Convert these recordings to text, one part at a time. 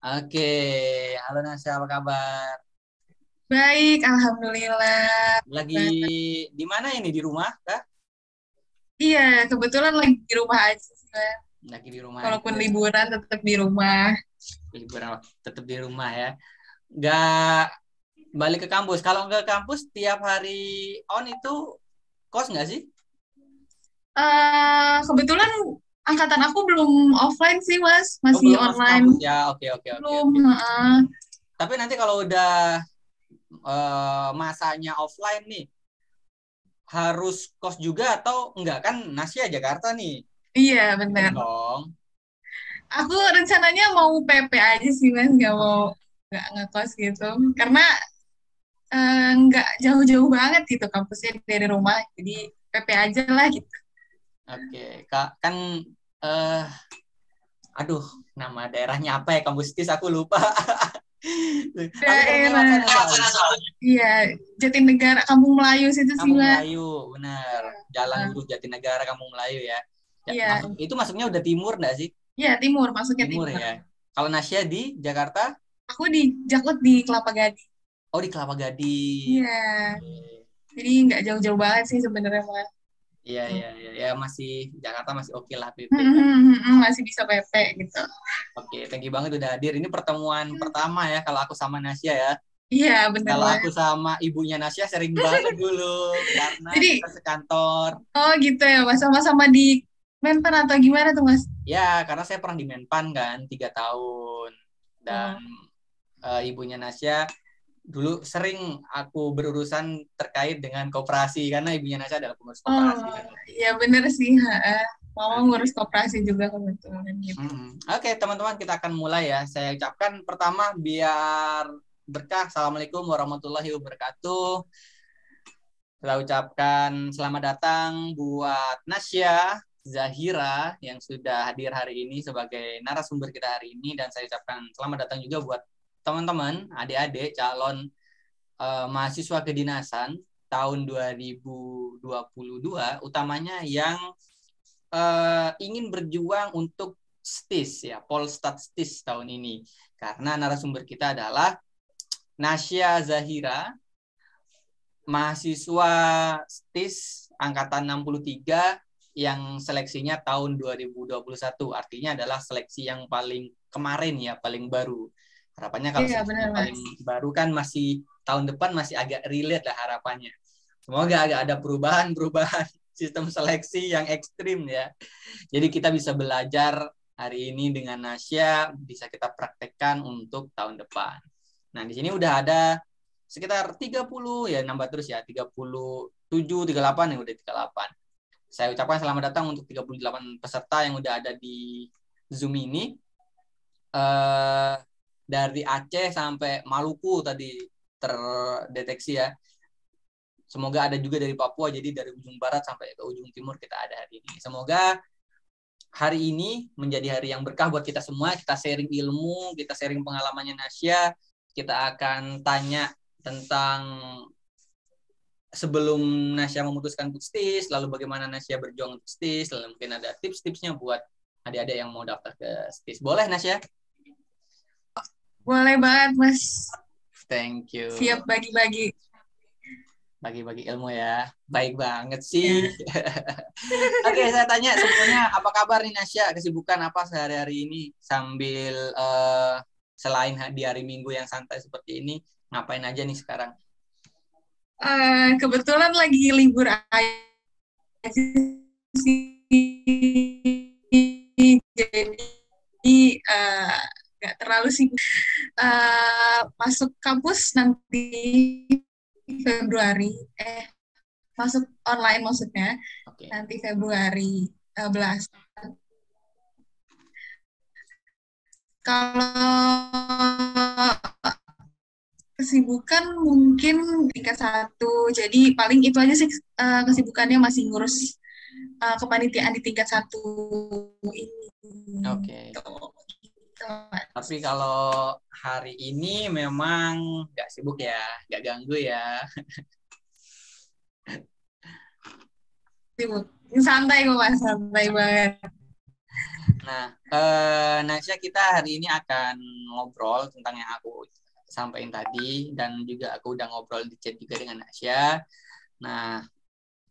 Oke, halo Nasya, apa kabar? Baik, alhamdulillah. Lagi di mana ini? Di rumah kah? Iya, kebetulan lagi di rumah aja sih, Mas. Lagi di rumah Walaupun aja. liburan tetap di rumah. Liburan tetap di rumah ya. Nggak balik ke kampus. Kalau nggak ke kampus, tiap hari on itu kos nggak sih? Kebetulan angkatan aku belum offline sih, Mas. Oh, Masih belum masuk online. kampus ya. Oke, oke, oke, Belum. oke. Heeh. Tapi nanti kalau udah masanya offline nih, harus kos juga atau enggak? Kan Nasya Jakarta nih. Iya, Tetap benar. dong. Aku rencananya mau PP aja sih, Mas. Nggak ngekos gitu. Karena nggak jauh-jauh banget gitu kampusnya dari rumah. Jadi PP aja lah gitu. Oke, Kak, kan eh aduh, nama daerahnya apa ya? Kampustis aku lupa. Aku seringnya Daerah, makan soalnya. iya, Jatinegara, Kampung Melayu situ sih, Kampung Mas. Melayu, benar. Jalan Heeh. Lurus Jatinegara, Kampung Melayu ya. Ya, Iya, masuk itu masuknya udah timur nggak sih? iya timur, masuknya Timur timur. ya. Kalau Nasya di Jakarta, Aku di Jakut di Kelapa Gading. oh di Kelapa Gading. Iya, jadi nggak jauh-jauh banget sih sebenarnya Mas. Iya, Gitu. iya, iya, ya masih Jakarta masih oke lah PP ya. Masih bisa PP gitu. Oke, thank you banget udah hadir. Ini pertemuan pertama ya kalau aku sama Nasya ya. Iya, bener Kalau aku banget. sama ibunya Nasya sering banget dulu karena kita Jadi, sekantor. oh gitu ya Mas, sama-sama di Menpan atau gimana tuh Mas? Ya, karena saya pernah di Menpan kan 3 tahun dan Oh, ibunya Nasya dulu sering aku berurusan terkait dengan koperasi karena ibunya Nasya adalah pengurus oh, koperasi kan. iya bener sih. Ha. Mama ngurus Oke. koperasi juga kebetulan gitu. Oke, teman-teman kita akan mulai ya. Saya ucapkan pertama biar berkah. Assalamualaikum warahmatullahi wabarakatuh. Saya ucapkan selamat datang buat Nasya Zahira yang sudah hadir hari ini sebagai narasumber kita hari ini dan saya ucapkan selamat datang juga buat teman-teman, adik-adik calon mahasiswa kedinasan tahun 2022 utamanya yang ingin berjuang untuk STIS ya, Polstat STIS tahun ini. Karena narasumber kita adalah Nasya Zahira, mahasiswa STIS angkatan 63 yang seleksinya tahun 2021. Artinya adalah seleksi yang paling kemarin ya, paling baru. Harapannya kalau Iya seleksi bener yang paling Mas. baru kan masih tahun depan masih agak relate lah harapannya. Semoga agak ada perubahan-perubahan sistem seleksi yang ekstrim ya. Jadi kita bisa belajar hari ini dengan Nasya, bisa kita praktekkan untuk tahun depan. Nah, di sini udah ada sekitar 30 ya nambah terus ya 37 38 yang udah 38. Saya ucapkan selamat datang untuk 38 peserta yang udah ada di Zoom ini eh dari Aceh sampai Maluku tadi terdeteksi ya. Semoga ada juga dari Papua jadi dari ujung barat sampai ke ujung timur kita ada hari ini. Semoga hari ini menjadi hari yang berkah buat kita semua. Kita sharing ilmu, kita sharing pengalamannya Nasya. Kita akan tanya tentang sebelum Nasya memutuskan untuk STIS, lalu bagaimana Nasya berjuang untuk STIS, lalu mungkin ada tips-tipsnya buat adik-adik yang mau daftar ke STIS. Boleh Nasya? Boleh banget Mas. Thank Siap you. bagi-bagi. Bagi-bagi ilmu ya. Baik banget sih. Ya. Oke, saya tanya sebetulnya apa kabar nih Nasya? Kesibukan apa sehari-hari ini sambil selain di hari Minggu yang santai seperti ini, ngapain aja nih sekarang? Kebetulan lagi libur aja sih. Jadi eh, nggak terlalu sibuk. Masuk kampus nanti Februari. Masuk online maksudnya Oke. nanti Februari belasan. Kalau kesibukan mungkin tingkat satu. Jadi paling itu aja sih kesibukannya masih ngurus kepanitiaan di tingkat satu ini. Oke. Tuh, gitu. Tapi kalau hari ini memang nggak sibuk ya, nggak ganggu ya. Sibuk. Santai kok mas, santai banget. Nah, Nasya, kita hari ini akan ngobrol tentang yang aku sampaikan tadi, dan juga aku udah ngobrol di chat juga dengan Nasya. Nah,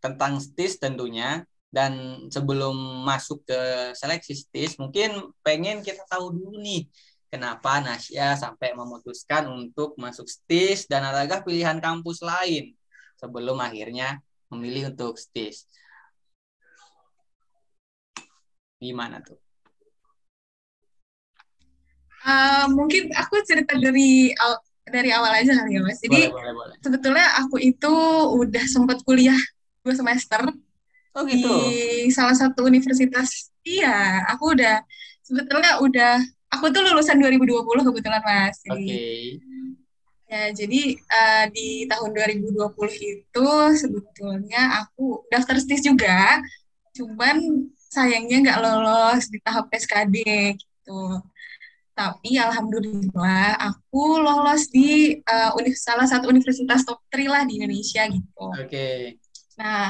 tentang STIS tentunya. Dan sebelum masuk ke seleksi STIS, mungkin pengen kita tahu dulu nih, kenapa Nasya sampai memutuskan untuk masuk STIS dan adakah pilihan kampus lain sebelum akhirnya memilih untuk STIS. Gimana tuh? Mungkin aku cerita dari awal aja kali ya, Mas. Boleh, Jadi boleh, boleh. sebetulnya aku itu udah sempat kuliah 2 semester Oh di gitu. salah satu universitas. Iya, aku tuh lulusan 2020 kebetulan, Mas. Oke. Jadi di tahun 2020 itu sebetulnya aku daftar STIS juga, cuman sayangnya nggak lolos di tahap SKD gitu. Tapi alhamdulillah aku lolos di salah satu universitas top 3 lah di Indonesia gitu. Oke. Nah,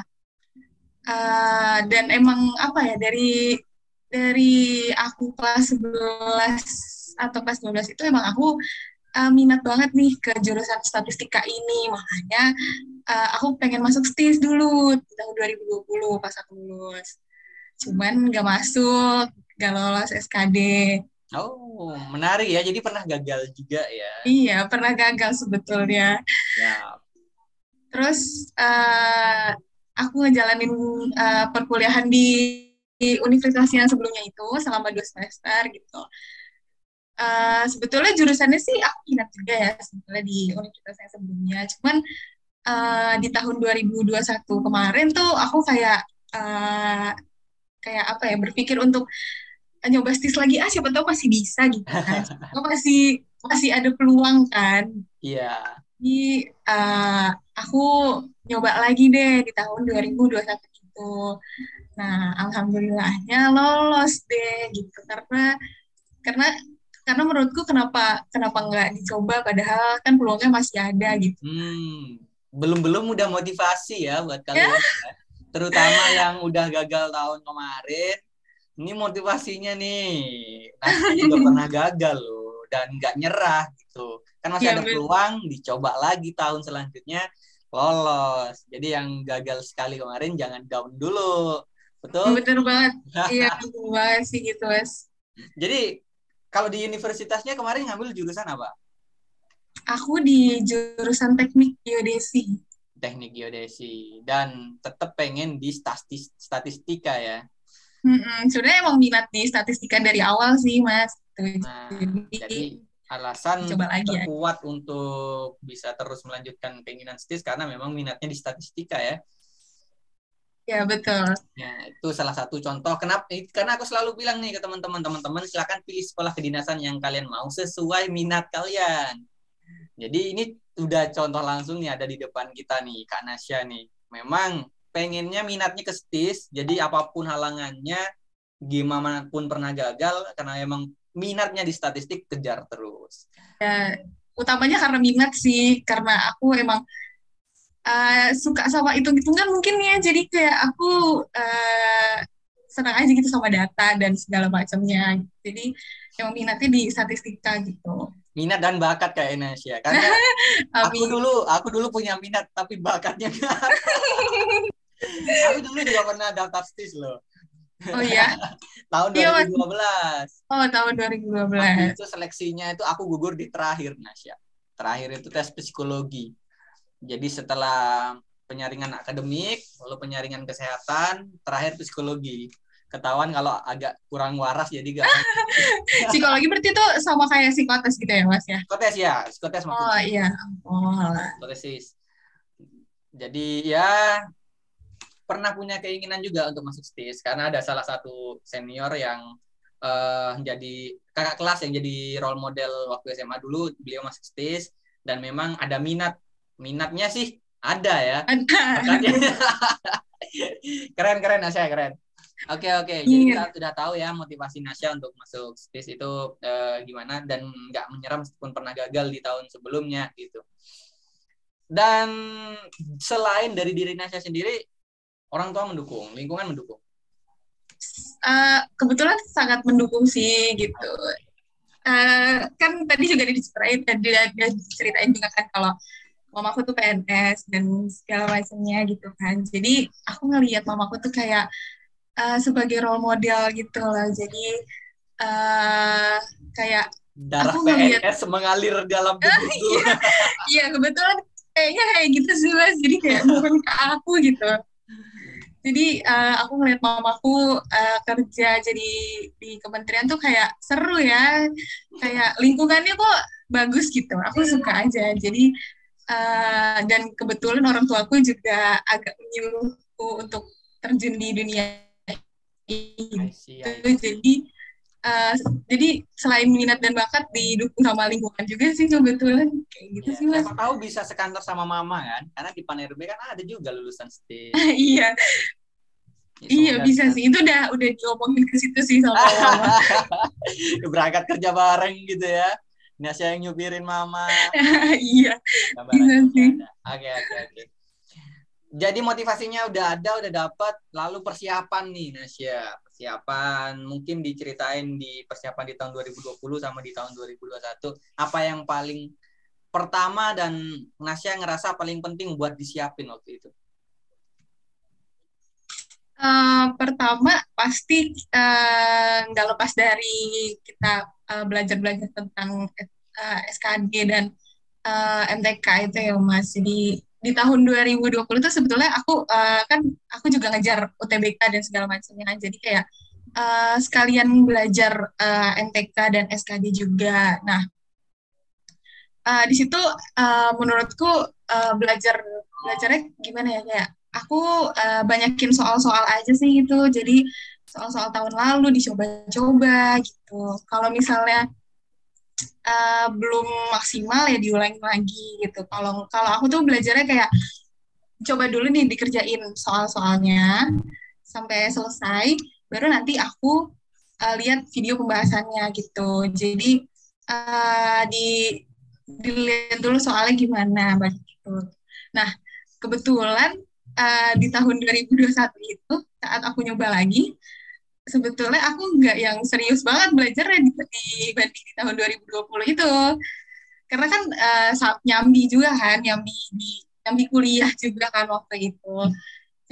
dan emang apa ya, dari aku kelas 11 atau kelas 12 itu emang aku minat banget nih ke jurusan statistika ini. Makanya aku pengen masuk STIS dulu di tahun 2020 pas aku lulus. Cuman nggak masuk, nggak lolos SKD. Oh, menarik ya. Jadi pernah gagal juga ya. Iya, pernah gagal sebetulnya. Ya. Terus aku ngejalanin perkuliahan di universitas yang sebelumnya itu selama 2 semester gitu. Sebetulnya jurusannya sih aku minat juga ya sebetulnya di universitas yang sebelumnya. Cuman di tahun 2021 kemarin tuh aku kayak apa ya, berpikir untuk nyoba STIS lagi, siapa tahu masih bisa gitu kan. Siapa masih masih ada peluang kan. Iya. Jadi uh, aku nyoba lagi deh di tahun 2021 itu. Nah, alhamdulillahnya lolos deh gitu, karena karena menurutku kenapa kenapa nggak dicoba, padahal kan peluangnya masih ada gitu. Belum-belum udah motivasi ya buat Ya, kalian. Terutama yang udah gagal tahun kemarin. Ini motivasinya nih. Nasya juga pernah gagal loh. Dan nggak nyerah gitu. Kan masih iya ada peluang, dicoba lagi tahun selanjutnya, lolos. Jadi yang gagal sekali kemarin jangan down dulu. Betul? bener banget. Iya, betul banget sih gitu, Mas. Jadi kalau di universitasnya kemarin ngambil jurusan apa? Aku di jurusan teknik geodesi. Teknik geodesi. Dan tetap pengen di statistika ya. Sebenarnya emang minat di statistika dari awal sih, Mas. Tuh, Nah, jadi jadi alasan coba lagi ya. terkuat untuk bisa terus melanjutkan keinginan STIS karena memang minatnya di statistika ya. Ya, betul. Ya, itu salah satu contoh kenapa, karena aku selalu bilang nih ke teman-teman silakan pilih sekolah kedinasan yang kalian mau sesuai minat kalian. Jadi ini udah contoh langsung nih ada di depan kita nih Kak Nasya nih. Memang pengennya minatnya ke STIS, jadi apapun halangannya, gimana pun pernah gagal karena emang minatnya di statistik kejar terus. Ya, utamanya karena minat sih, karena aku emang suka sama hitung-hitungan mungkin ya, jadi kayak aku senang aja gitu sama data dan segala macamnya. Jadi emang minatnya di statistika gitu. Minat dan bakat kayak Indonesia. Karena Amin. aku dulu punya minat tapi bakatnya nggak. Aku dulu juga pernah daftar STIS loh. Oh iya, Tahun iya Mas. 2012. Oh, tahun 2012. Waktu itu seleksinya itu aku gugur di terakhir, Nasya. Terakhir itu tes psikologi. Jadi setelah penyaringan akademik, lalu penyaringan kesehatan, terakhir psikologi. Ketahuan kalau agak kurang waras jadi gak mau. Psikologi berarti itu sama kayak psikotes gitu ya, Mas ya? Psikotes ya, psikotes Oh maksudnya. iya. Oh, lah. Psikotesis. Jadi ya pernah punya keinginan juga untuk masuk STIS karena ada salah satu senior yang jadi kakak kelas yang jadi role model waktu SMA dulu, beliau masuk STIS dan memang ada minatnya sih ada ya, Ada. bakatnya. Keren Nasya, keren. Oke, jadi Iya. kita sudah tahu ya motivasi Nasya untuk masuk STIS itu gimana dan nggak menyerah meskipun pernah gagal di tahun sebelumnya gitu. Dan selain dari diri Nasya sendiri, orang tua mendukung, lingkungan mendukung. Kebetulan sangat mendukung sih gitu. Kan tadi juga diceritain juga kan kalau mamaku tuh PNS dan segala macamnya gitu kan. Jadi aku ngelihat mamaku tuh kayak sebagai role model gitu loh. Jadi uh, kayak Darah aku ngelihat PNS mengalir dalam tubuhku. iya iya kebetulan kayaknya kayak gitu sih Mas. Jadi kayak bukan ke aku gitu. Jadi aku ngeliat mamaku kerja jadi di kementerian tuh kayak seru ya, kayak lingkungannya kok bagus gitu. Aku suka aja. Jadi dan kebetulan orang tuaku juga agak menyuruhku untuk terjun di dunia I see, itu. I see. Jadi uh, jadi selain minat dan bakat didukung sama lingkungan juga sih kebetulan kayak gitu Ya, sih Mas. siapa tahu bisa sekantor sama mama kan? Karena di Panerbe kan ada juga lulusan STIM. Iya, Ya, iya semoga bisa bisa. sih. Itu udah diomongin ke situ sih sama mama. Berangkat kerja bareng gitu ya. Nasya yang nyupirin mama. Iya, bisa Gambarannya udah sih. ada. Oke, oke, oke. Jadi motivasinya udah dapat. Lalu persiapan nih, Nasya. Persiapan, mungkin diceritain di persiapan di tahun 2020 sama di tahun 2021. Apa yang paling pertama dan Nasya ngerasa paling penting buat disiapin waktu itu? Pertama pasti nggak lepas dari kita belajar-belajar tentang SKD dan MTK itu ya Mas. Jadi di tahun 2020 itu sebetulnya aku juga ngejar UTBK dan segala macamnya kan. Jadi kayak sekalian belajar MTK dan SKD juga. Nah, di situ menurutku belajarnya gimana ya kayak aku banyakin soal-soal aja sih gitu jadi soal-soal tahun lalu dicoba-coba gitu kalau misalnya belum maksimal ya diulangi lagi gitu kalau kalau aku tuh belajarnya kayak coba dulu nih dikerjain soal-soalnya sampai selesai baru nanti aku lihat video pembahasannya gitu jadi di dilihat dulu soalnya gimana begitu. Nah, kebetulan di tahun 2021 itu saat aku nyoba lagi, sebetulnya aku nggak yang serius banget belajar dibanding di tahun 2020 itu. Karena kan nyambi juga kan, nyambi kuliah juga kan waktu itu.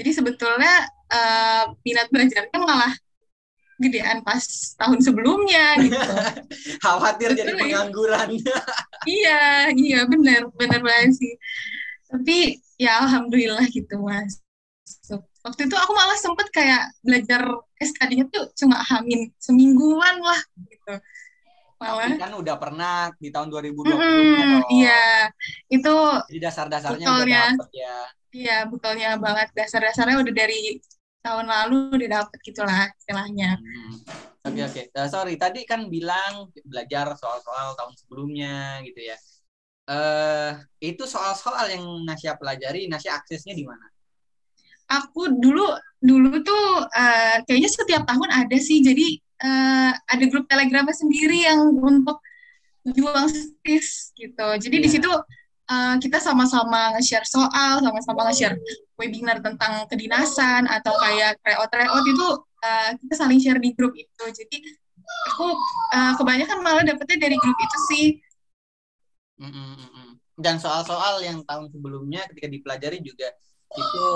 Jadi sebetulnya minat belajarnya malah gedean pas tahun sebelumnya gitu. Khawatir jadi Betul ya? pengangguran. Iya, iya benar, benar banget sih. Tapi ya alhamdulillah gitu Mas. Waktu itu aku malah sempet kayak belajar SKD-nya tuh cuma hamin semingguan lah gitu. Tapi Malah. kan udah pernah di tahun 2020-nya Iya, dong. itu Jadi dasar-dasarnya udah bekalnya, dapet ya. iya bekalnya banget. Dasar-dasarnya udah dari tahun lalu udah dapet gitulah istilahnya. Hmm. Oke, oke. Sorry, tadi kan bilang belajar soal-soal tahun sebelumnya gitu ya. Eh, itu soal-soal yang Nasya pelajari, Nasya aksesnya di mana? Aku dulu dulu tuh kayaknya setiap tahun ada sih. Jadi ada grup Telegramnya sendiri yang untuk juang stis gitu. Jadi di situ Iya. kita sama-sama nge-share soal, sama-sama nge-share webinar tentang kedinasan atau kayak tryout-tryout itu kita saling share di grup itu. Jadi aku kebanyakan malah dapetnya dari grup itu sih. Mm, mm, mm, mm. Dan soal-soal yang tahun sebelumnya ketika dipelajari juga itu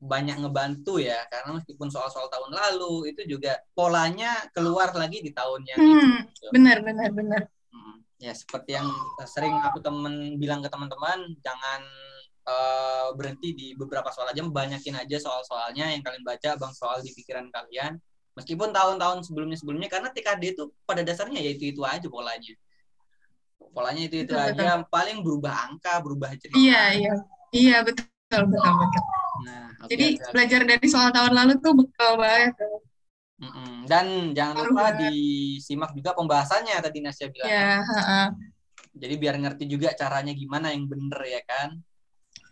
banyak ngebantu ya, karena meskipun soal-soal tahun lalu itu juga polanya keluar lagi di tahun yang itu. Gitu. Benar, benar, benar. Ya seperti yang sering aku bilang ke teman-teman, jangan berhenti di beberapa soal aja, banyakin aja soal-soalnya yang kalian baca, bang soal di pikiran kalian. Meskipun tahun-tahun sebelumnya, karena TKD itu pada dasarnya ya itu aja polanya. Polanya itu Betul, betul. aja, paling berubah angka, berubah Iya, cerita. iya. Iya, betul, betul, betul. Nah, Jadi oke, oke. belajar dari soal tahun lalu tuh bekal banget tuh. Dan jangan Ngaruh lupa banget. disimak juga pembahasannya tadi Nasya bilang kan. Ya, Jadi biar ngerti juga caranya gimana yang bener ya kan.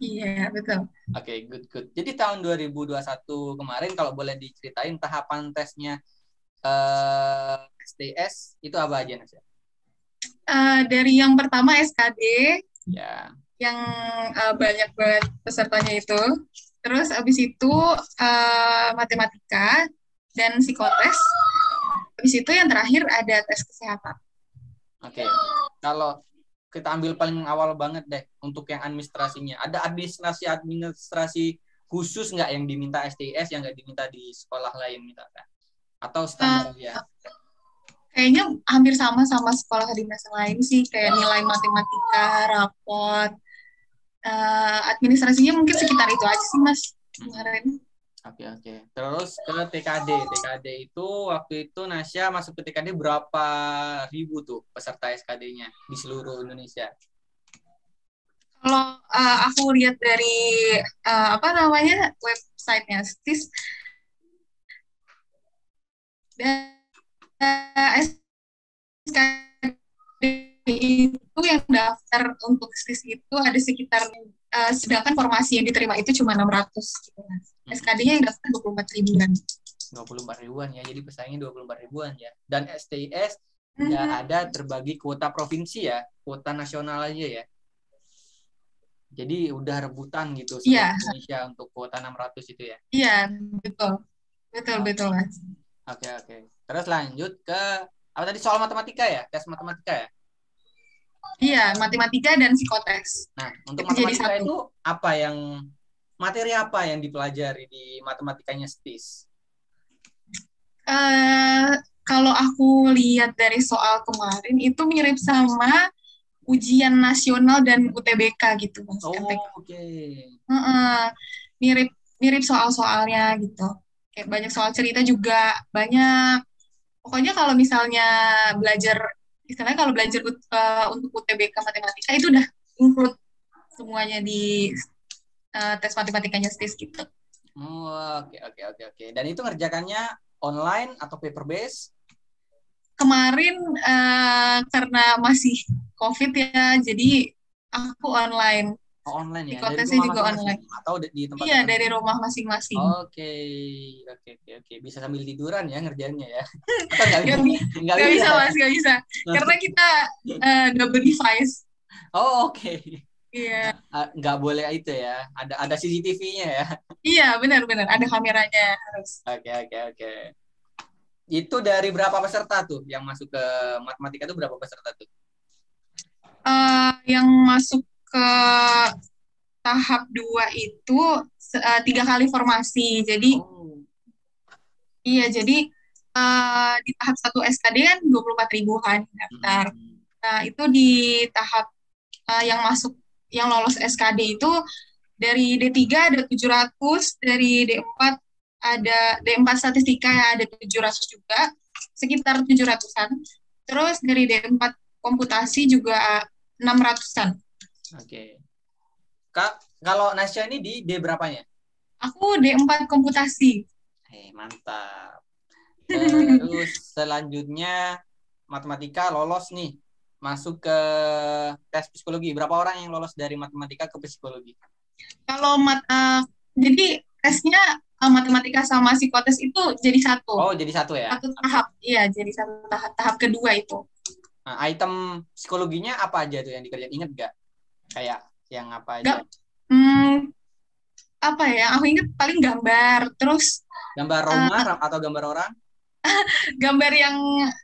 iya, betul. Oke, good, good. Jadi tahun 2021 kemarin kalau boleh diceritain tahapan tesnya STS itu apa aja Nasya? Dari yang pertama SKD, Ya. yang banyak banget pesertanya itu. Terus abis itu matematika dan psikotes. Habis itu yang terakhir ada tes kesehatan. Oke. Kalau kita ambil paling awal banget deh untuk yang administrasinya. Ada administrasi khusus nggak yang diminta STIS yang nggak diminta di sekolah lain misalkan? Atau standar ya? Kayaknya hampir sama sekolah kedinasan lain sih, kayak nilai matematika, rapot, administrasinya mungkin sekitar itu aja sih Mas kemarin. Oke. Terus ke TKD. TKD itu waktu itu Nasya masuk ke TKD berapa ribu tuh peserta SKD-nya di seluruh Indonesia? Kalau aku lihat dari websitenya STIS, SKD itu yang daftar untuk STIS itu ada sekitar, sedangkan formasi yang diterima itu cuma 600 gitu. SKD-nya yang daftar 24 ribuan. 24 ribuan ya, jadi pesaingnya 24 ribuan ya. Dan STIS nggak ada terbagi kuota provinsi ya, kuota nasional aja ya. Jadi udah rebutan gitu seluruh Indonesia untuk kuota 600 itu ya. Iya, betul. Betul Mas. Oke. Terus lanjut ke apa tadi, soal matematika ya? Tes matematika ya? Iya, matematika dan psikotes. Nah, untuk matematika itu materi apa yang dipelajari di matematikanya STIS? Kalau aku lihat dari soal kemarin itu mirip sama ujian nasional dan UTBK gitu, Mas. Oke. Mirip soal-soalnya gitu. Kayak banyak soal cerita juga, banyak. Pokoknya kalau misalnya kalau belajar untuk UTBK matematika itu udah include semuanya di tes matematikanya STIS gitu. Oke. Dan itu ngerjakannya online atau paper base? Kemarin karena masih COVID ya, jadi aku online. Online ya? Dari rumah juga online. Atau di tempat? Iya, dari rumah masing-masing. Oke. Bisa sambil tiduran ya ngerjainnya ya? Nggak bisa, Mas, nggak bisa. Karena kita double device. Oke. Iya. Nggak boleh itu ya? Ada CCTV-nya ya? Iya, benar. Ada kameranya harus. Oke. Itu dari berapa peserta tuh yang masuk ke matematika tuh, berapa peserta tuh? Yang masuk ke tahap 2 itu 3 kali formasi. Jadi iya, jadi di tahap 1 SKD kan 24 ribuan daftar. Nah, itu di tahap yang lolos SKD itu dari D3 ada 700, dari D4 statistika ya ada 700 juga, sekitar 700-an. Terus dari D4 komputasi juga 600-an. Oke. Kak, kalau Nasya ini di D berapanya? Aku D4 komputasi. Mantap. Terus selanjutnya matematika lolos nih, masuk ke tes psikologi. Berapa orang yang lolos dari matematika ke psikologi? Kalau jadi tesnya matematika sama psikotes itu jadi satu. Oh, jadi satu ya? Satu tahap. Iya, jadi satu tahap kedua itu. Nah, item psikologinya apa aja tuh yang dikerjain? Ingat nggak? Kayak yang apa aja? Apa ya? Aku ingat paling gambar. Terus gambar rumah atau gambar orang? Gambar yang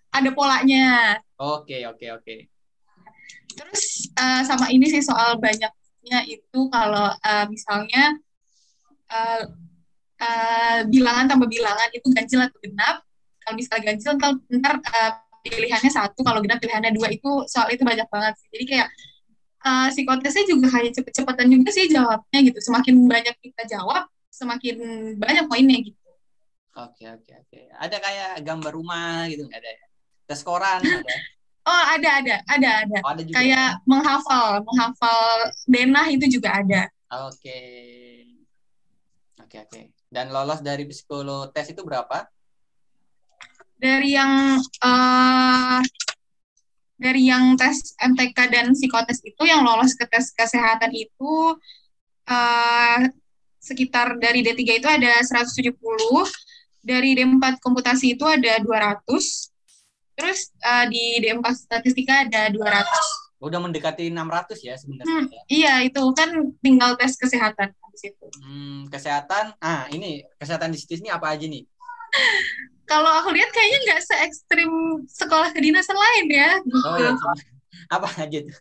ada polanya. Oke. Terus sama ini sih soal banyaknya itu kalau misalnya bilangan tambah bilangan itu ganjil atau genap. Kalau misalnya ganjil ntar pilihannya 1, kalau genap pilihannya 2, itu soal itu banyak banget sih. Jadi kayak psikotesnya juga kayak cepet-cepetan juga sih jawabnya gitu. Semakin banyak kita jawab, semakin banyak poinnya gitu. Oke. Ada kayak gambar rumah gitu nggak ada ya? Tes koran ada? Oh, ada. Oh, ada juga, kayak ya? menghafal denah itu juga ada. Oke. Dan lolos dari psikolotes itu berapa? Dari yang tes MTK dan psikotes itu yang lolos ke tes kesehatan itu sekitar dari D3 itu ada 170, dari D4 komputasi itu ada 200, terus di D4 statistika ada 200. Udah mendekati 600 ya sebenarnya. Iya, itu kan tinggal tes kesehatan habis itu. Kesehatan. Ini kesehatan di STIS ini apa aja nih? kalau aku lihat kayaknya nggak se ekstrim sekolah kedinasan lain ya Oh gitu. ya, cuma apa aja tuh?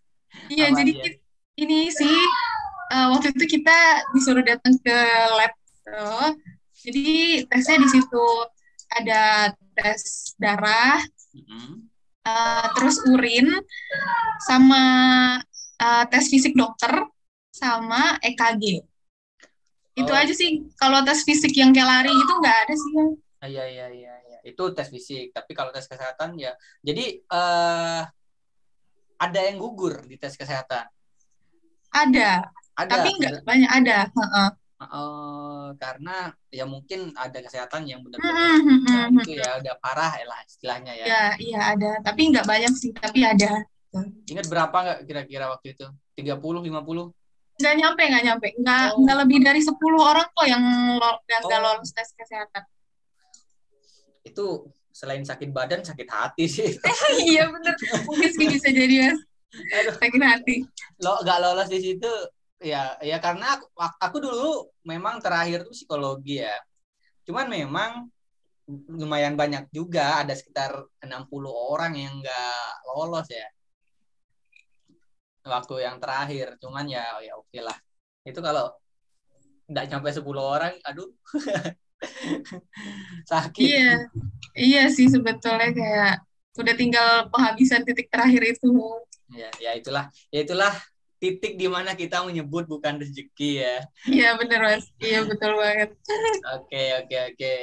Iya, Apa jadi aja? ini sih waktu itu kita disuruh datang ke lab. Tuh. Jadi tesnya di situ ada tes darah, Mm-mm. terus urin, sama tes fisik dokter, sama EKG. Itu Oh, aja sih. Kalau tes fisik yang kayak lari itu nggak ada sih yang iya iya iya iya. Itu tes fisik. Tapi kalau tes kesehatan ya, jadi ada yang gugur di tes kesehatan. ada, tapi Ada. nggak banyak ada. Heeh. Karena ya mungkin ada kesehatan yang benar-benar Hmm, hmm, ya hmm, itu hmm. ya udah parah ya lah istilahnya ya. Ya, iya ada. Tapi nggak banyak sih, tapi ada. Ingat berapa nggak kira-kira waktu itu? 30, 50? Nggak nyampe. Nggak Oh, lebih dari 10 orang kok yang nggak oh, lolos tes kesehatan. itu selain sakit badan, sakit hati sih. Iya bener, mungkin sih bisa jadi mas, Aduh, sakit hati. lo nggak lolos di situ ya ya karena aku dulu memang terakhir tuh psikologi ya. Cuman memang lumayan banyak juga ada sekitar 60 orang yang nggak lolos ya waktu yang terakhir. Cuman ya ya oke lah. Itu kalau nggak sampai 10 orang, aduh sakit. Iya, iya sih sebetulnya kayak udah tinggal penghabisan titik terakhir itu. Ya, ya itulah titik di mana kita menyebut bukan rezeki ya. Iya bener mas, iya betul banget. Oke, oke, oke.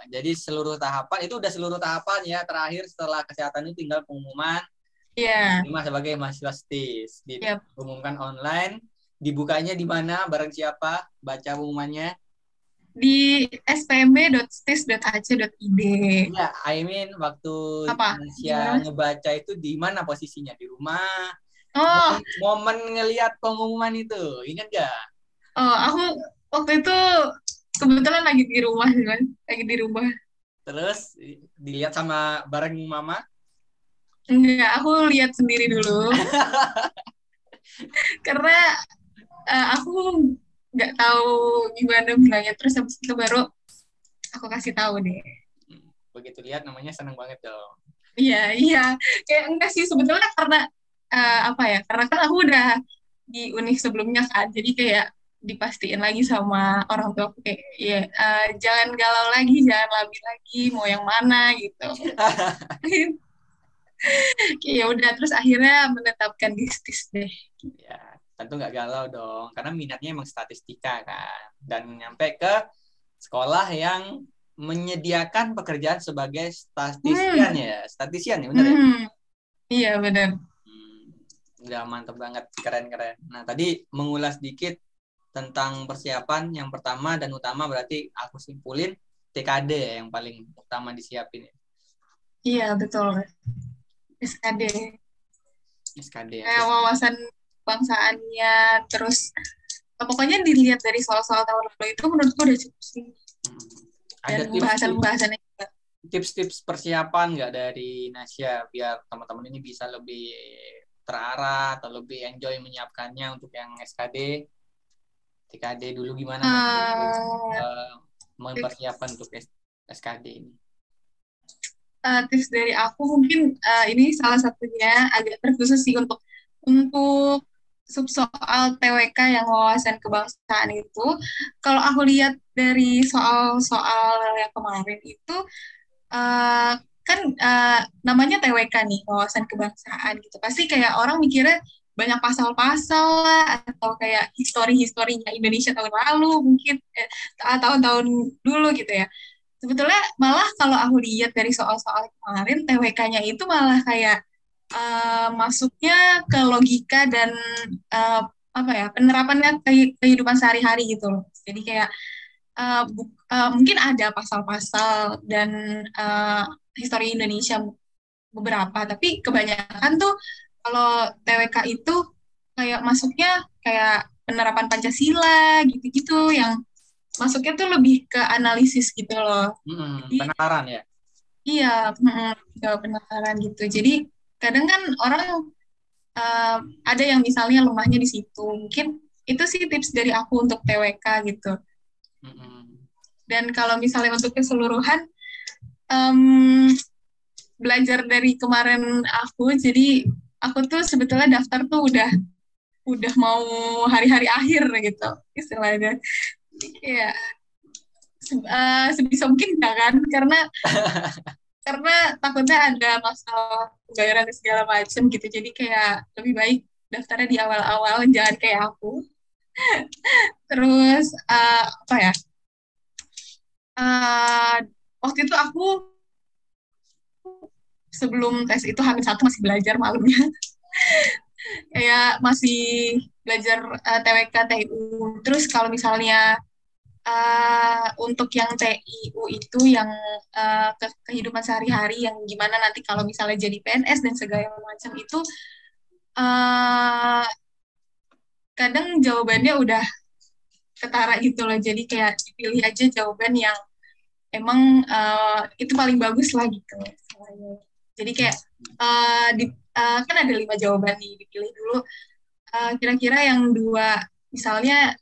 Jadi seluruh tahapan itu udah seluruh tahapan ya. Terakhir setelah kesehatan itu tinggal pengumuman Iya, diterima sebagai mahasiswa STIS. iya Diumumkan online. Dibukanya di mana? Bareng siapa? Baca pengumumannya. di spmb.stis.ac.id. Ya, I mean waktu Apa? Indonesia Gimana mas? ngebaca itu di mana posisinya? Di rumah. Oh, Momen ngelihat pengumuman itu, ingat gak? aku waktu itu kebetulan lagi di rumah sih mas, lagi di rumah. Terus dilihat sama bareng mama. Enggak, aku lihat sendiri dulu karena aku nggak tahu gimana bilangnya. Terus habis itu baru aku kasih tahu deh. Begitu lihat namanya seneng banget dong. Iya, iya. Kayak enggak sih sebetulnya karena apa ya? Karena kan aku udah di univ sebelumnya kan. Jadi kayak dipastiin lagi sama orang tua aku kayak ya jangan galau lagi, jangan labil lagi, mau yang mana gitu. Ya udah terus akhirnya menetapkan distis deh. Ya, tentu nggak galau dong, karena minatnya emang statistika kan. Dan nyampe ke sekolah yang menyediakan pekerjaan sebagai statistisian Hmm, ya. Statistisian ya, bener ya? hmm, iya benar. Hmm, udah mantep banget, keren-keren. Nah, tadi mengulas dikit tentang persiapan. Yang pertama dan utama berarti aku simpulin TKD ya, yang paling utama disiapin ya. Iya betul. SKD. SKD ya. Kayak wawasan bangsaannya, terus pokoknya dilihat dari soal-soal tahun lalu itu menurutku udah cukup sih. Hmm. Dan Ada tips-tips pembahasan-pembahasannya juga. tips-tips persiapan nggak dari Nasya biar teman-teman ini bisa lebih terarah atau lebih enjoy menyiapkannya untuk yang SKD, TKD dulu gimana Nasya uh, mempersiapkan untuk SKD ini? Tips dari aku mungkin ini salah satunya agak terkhusus sih untuk subsoal TWK yang wawasan kebangsaan itu. Kalau aku lihat dari soal-soal yang kemarin itu eh, kan namanya TWK nih, wawasan kebangsaan gitu. Pasti kayak orang mikirnya banyak pasal-pasal lah atau kayak histori-historinya Indonesia tahun lalu mungkin tahun-tahun dulu gitu ya. Sebetulnya malah kalau aku lihat dari soal-soal kemarin TWK-nya itu malah kayak masuknya ke logika dan eh, apa ya penerapannya kehidupan sehari-hari gitu loh. Jadi kayak mungkin ada pasal-pasal dan eh, histori Indonesia beberapa, tapi kebanyakan tuh kalau TWK itu kayak masuknya kayak penerapan Pancasila gitu-gitu yang masuknya tuh lebih ke analisis gitu loh. Jadi Penataran ya. iya, ke penataran gitu. Jadi kadang kan orang eh, ada yang misalnya lemahnya di situ. Mungkin itu sih tips dari aku untuk TWK gitu. Mm-mm. Dan kalau misalnya untuk keseluruhan, Em, belajar dari kemarin aku, jadi aku tuh sebetulnya daftar tuh udah mau hari-hari akhir gitu istilahnya. Jadi kayak sebisa mungkin enggak kan, karena takutnya ada masalah pembayaran dan segala macam gitu. Jadi kayak lebih baik daftarnya di awal-awal, jangan kayak aku. Terus apa ya? Eh, waktu itu aku sebelum tes itu hamil satu masih belajar malamnya. Kayak masih belajar TWK, TIU. Terus kalau misalnya untuk yang TIU itu yang kehidupan sehari-hari yang gimana nanti kalau misalnya jadi PNS dan segala macam itu uh, kadang jawabannya udah ketara gitu loh. Jadi kayak dipilih aja jawaban yang emang itu paling bagus lah gitu. Jadi kayak kan ada 5 jawaban nih, dipilih dulu kira-kira yang dua, misalnya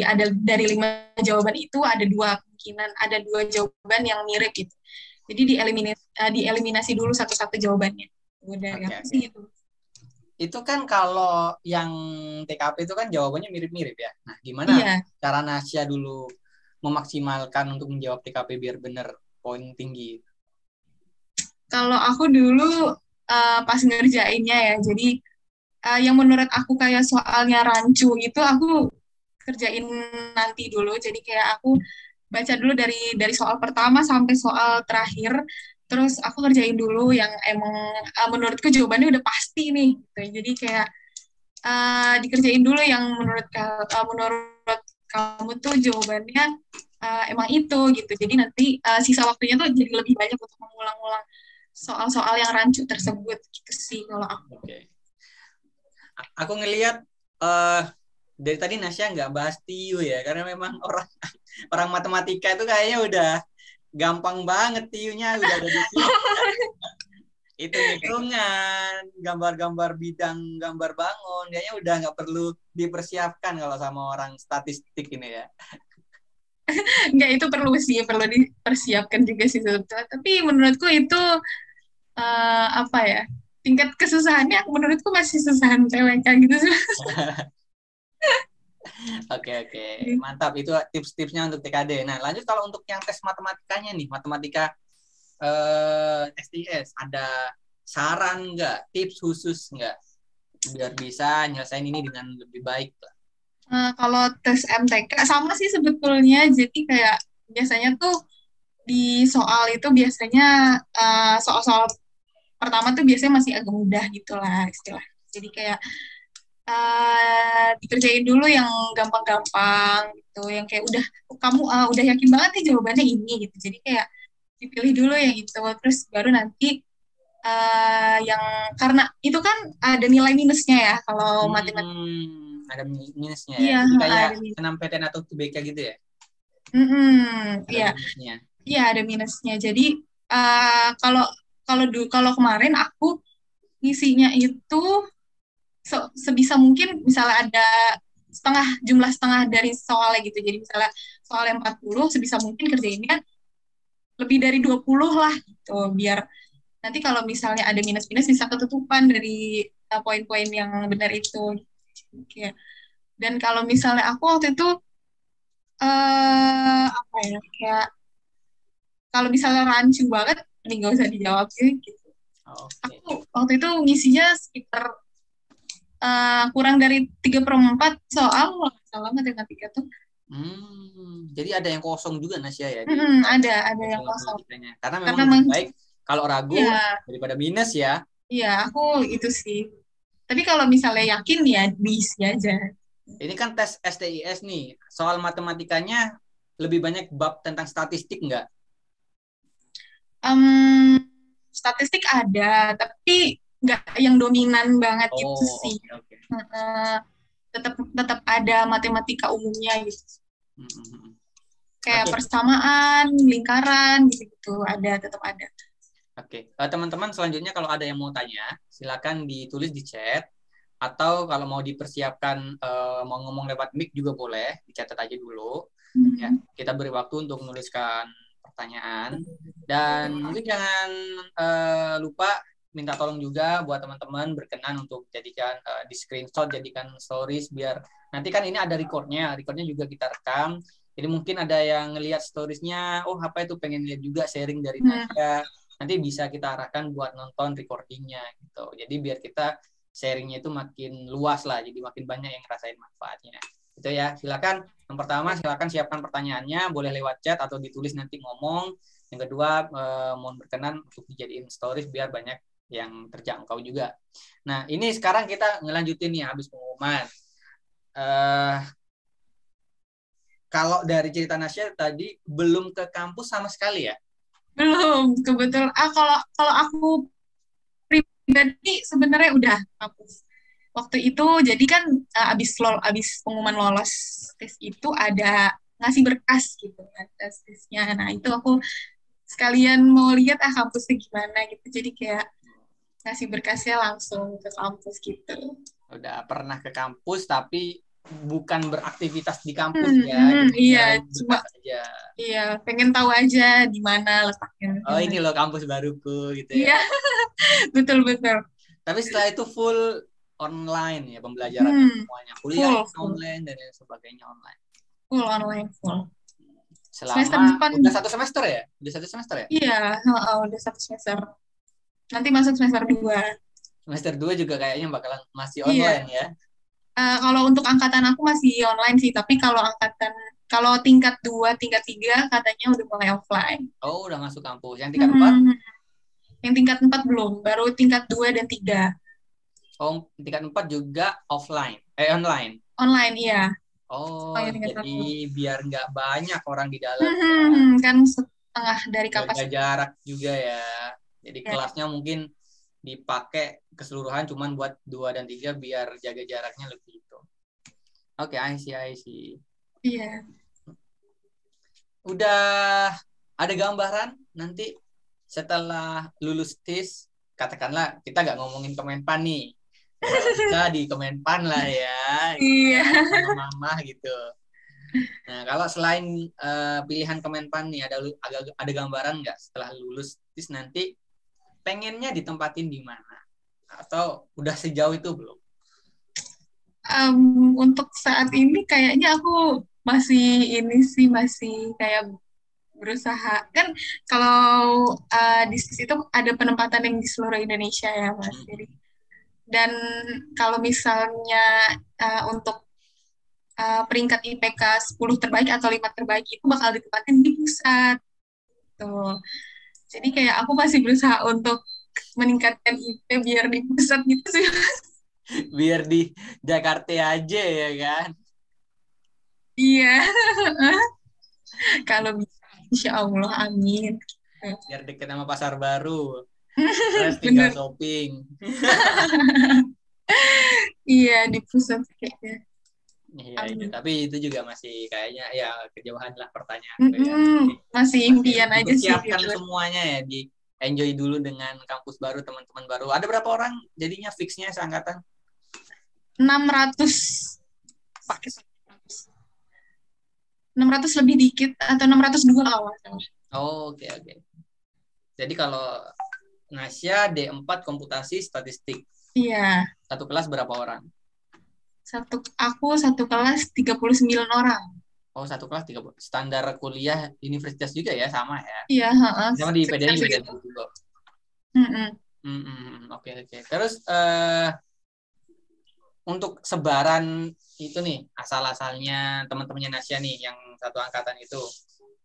ada dari 5 jawaban itu ada dua kemungkinan, ada 2 jawaban yang mirip gitu. Jadi dieliminasi dulu satu-satu jawabannya. Dari Oke, aku oke. sih itu. Itu kan kalau yang TKP itu kan jawabannya mirip-mirip ya. Nah, gimana Iya. cara Nasya dulu memaksimalkan untuk menjawab TKP biar benar poin tinggi? Kalau aku dulu pas ngerjainnya ya, jadi yang menurut aku kayak soalnya rancu itu aku kerjain nanti dulu. Jadi kayak aku baca dulu dari soal pertama sampai soal terakhir. Terus aku kerjain dulu yang emang menurutku jawabannya udah pasti nih. Gitu. Jadi kayak dikerjain dulu yang menurut kamu tuh jawabannya emang itu gitu. Jadi nanti sisa waktunya tuh jadi lebih banyak untuk mengulang-ulang soal-soal yang rancu tersebut gitu sih kalau aku. Oke. Aku ngelihat uh, dari tadi Nasya nggak bahas TIU ya, karena memang orang orang matematika itu kayaknya udah gampang banget TIU-nya udah ada di sini. Hitung-hitungan, gambar-gambar bidang, gambar bangun, kayaknya udah nggak perlu dipersiapkan kalau sama orang statistik ini ya. Enggak, itu perlu dipersiapkan juga sih sebetulnya. Tapi menurutku itu apa ya? Tingkat kesusahannya menurutku masih susahan TWK gitu sih. Oke, oke. Mantap. Itu tips-tipsnya untuk TKD. Nah, lanjut kalau untuk yang tes matematikanya nih, matematika STS, ada saran nggak? Tips khusus nggak? Biar bisa nyelesain ini dengan lebih baik lah. Kalau tes MTK sama sih sebetulnya. Jadi kayak biasanya tuh di soal itu biasanya soal-soal pertama tuh biasanya masih agak mudah gitu lah istilah. Jadi kayak dikerjain dulu yang gampang-gampang gitu, yang kayak kamu udah yakin banget nih jawabannya ini gitu. Jadi kayak dipilih dulu yang itu, terus baru nanti yang karena itu kan ada nilai minusnya ya kalau matematika. Ada minusnya ya. Iya, Jadi kayak ada minus. SNMPTN atau UTBK gitu ya. Ada Iya, minusnya. iya ada minusnya. Jadi kalau kalau kemarin aku ngisinya itu sebisa mungkin misalnya ada jumlah setengah dari soalnya gitu. Jadi misalnya soalnya 40, sebisa mungkin kerjainnya lebih dari 20 lah gitu. Biar nanti kalau misalnya ada minus-minus bisa ketutupan dari poin-poin yang benar itu. Kayak. Dan kalau misalnya aku waktu itu apa ya, kayak kalau misalnya rancu banget, ini nggak usah dijawab sih. Gitu. Oke. Aku waktu itu ngisinya sekitar kurang dari 3/4 soal, kalau nggak salah matematika tuh. Jadi ada yang kosong juga Nasya ya di Ada yang kosong. matematikanya. Karena memang Karena lebih baik kalau ragu ya, daripada minus ya. ya aku itu sih. Tapi kalau misalnya yakin ya diisi aja. Ini kan tes STIS nih. Soal matematikanya lebih banyak bab tentang statistik nggak? Statistik ada, tapi nggak yang dominan banget gitu Oh, sih. oke, oke. Tetap tetap ada matematika umumnya gitu. Kayak Oke, persamaan, lingkaran gitu-gitu tetap ada. oke. Teman-teman selanjutnya kalau ada yang mau tanya, silakan ditulis di chat. Atau kalau mau dipersiapkan mau ngomong lewat mic juga boleh, dicatat aja dulu. Ya, kita beri waktu untuk menuliskan pertanyaan. Dan mungkin jangan lupa minta tolong juga buat teman-teman berkenan untuk jadikan di screenshot, jadikan stories, biar nanti kan ini ada recordnya juga kita rekam. Jadi mungkin ada yang ngelihat storiesnya, oh apa itu pengen lihat juga sharing dari Nasya, nanti bisa kita arahkan buat nonton recordingnya gitu. Jadi biar kita sharingnya itu makin luas lah, jadi makin banyak yang ngerasain manfaatnya. Itu ya, silakan. Yang pertama silakan siapkan pertanyaannya, boleh lewat chat atau ditulis nanti ngomong. Yang kedua mohon berkenan untuk dijadiin stories biar banyak yang terjangkau juga. Nah ini sekarang kita ngelanjutin nih habis pengumuman. Kalau dari cerita Nasya tadi belum ke kampus sama sekali ya? Belum, kebetulan. Kalau aku pribadi sebenarnya udah kampus. Waktu itu jadi kan abis pengumuman lolos tes itu ada ngasih berkas gitu kan tesnya. Nah itu aku sekalian mau lihat kampusnya gimana gitu. Jadi kayak ngasih berkasnya langsung ke kampus gitu. Udah pernah ke kampus tapi bukan beraktivitas di kampus ya, iya, cuma aja. Iya, pengen tahu aja di mana letaknya. Oh ini loh kampus baruku gitu ya. Iya, betul. Tapi setelah itu full online ya pembelajaran semuanya, kuliah full. online dan lain sebagainya online. Full online, full. Selama udah 1 semester ya? Udah 1 semester ya? Iya, udah 1 semester. Nanti masuk semester 2. Semester 2 juga kayaknya bakalan masih online ya? Kalau untuk angkatan aku masih online sih, tapi kalau tingkat 2, tingkat 3 katanya udah mulai offline. Oh, udah masuk kampus. Yang tingkat 4? Yang tingkat 4 belum, baru tingkat 2 dan 3. Oh, tingkat 4 juga online? Online? Online, iya. Oh, jadi biar nggak banyak orang di dalam. Kan setengah dari kapasitas. Jaga jarak juga ya. Jadi kelasnya mungkin dipakai keseluruhan cuman buat 2 dan 3 biar jaga jaraknya lebih itu. Oke, I see. Iya. Udah ada gambaran nanti setelah lulus TIS, katakanlah kita nggak ngomongin Kemenpan nih. Bisa di Kemenpan lah ya. Iya. Mama gitu. Nah, kalau selain pilihan Kemenpan nih ada gambaran nggak setelah lulus TIS nanti pengennya ditempatin di mana? Atau udah sejauh itu belum? Untuk saat ini kayaknya aku masih kayak berusaha. Kan kalau di situ ada penempatan yang di seluruh Indonesia ya, Mas. Dan kalau misalnya untuk peringkat IPK 10 terbaik atau 5 terbaik itu bakal ditempatin di pusat. Tuh. Jadi kayak aku masih berusaha untuk meningkatkan IP biar di pusat gitu sih. Biar di Jakarta aja ya kan? Iya. Kalau bisa, insya Allah, amin. Biar deket sama pasar baru. Terus tinggal shopping. Iya, di pusat kayaknya. Iya, tapi itu juga masih kayaknya ya kejauhan lah pertanyaan. Masih impian aja sih. Siapkan semuanya ya, di enjoy dulu dengan kampus baru, teman-teman baru. Ada berapa orang jadinya fixnya seangkatan? 600 pakai 600 lebih dikit atau 602 awal. Oh, oke. Jadi kalau Nasya D4 komputasi statistik. Iya. Satu kelas berapa orang? Aku satu kelas 39 orang. Oh, satu kelas 30. Standar kuliah universitas juga ya, sama ya? Iya, sama di PDI juga. Oke. Terus untuk sebaran itu nih, asal-asalnya teman-temannya Nasya nih yang satu angkatan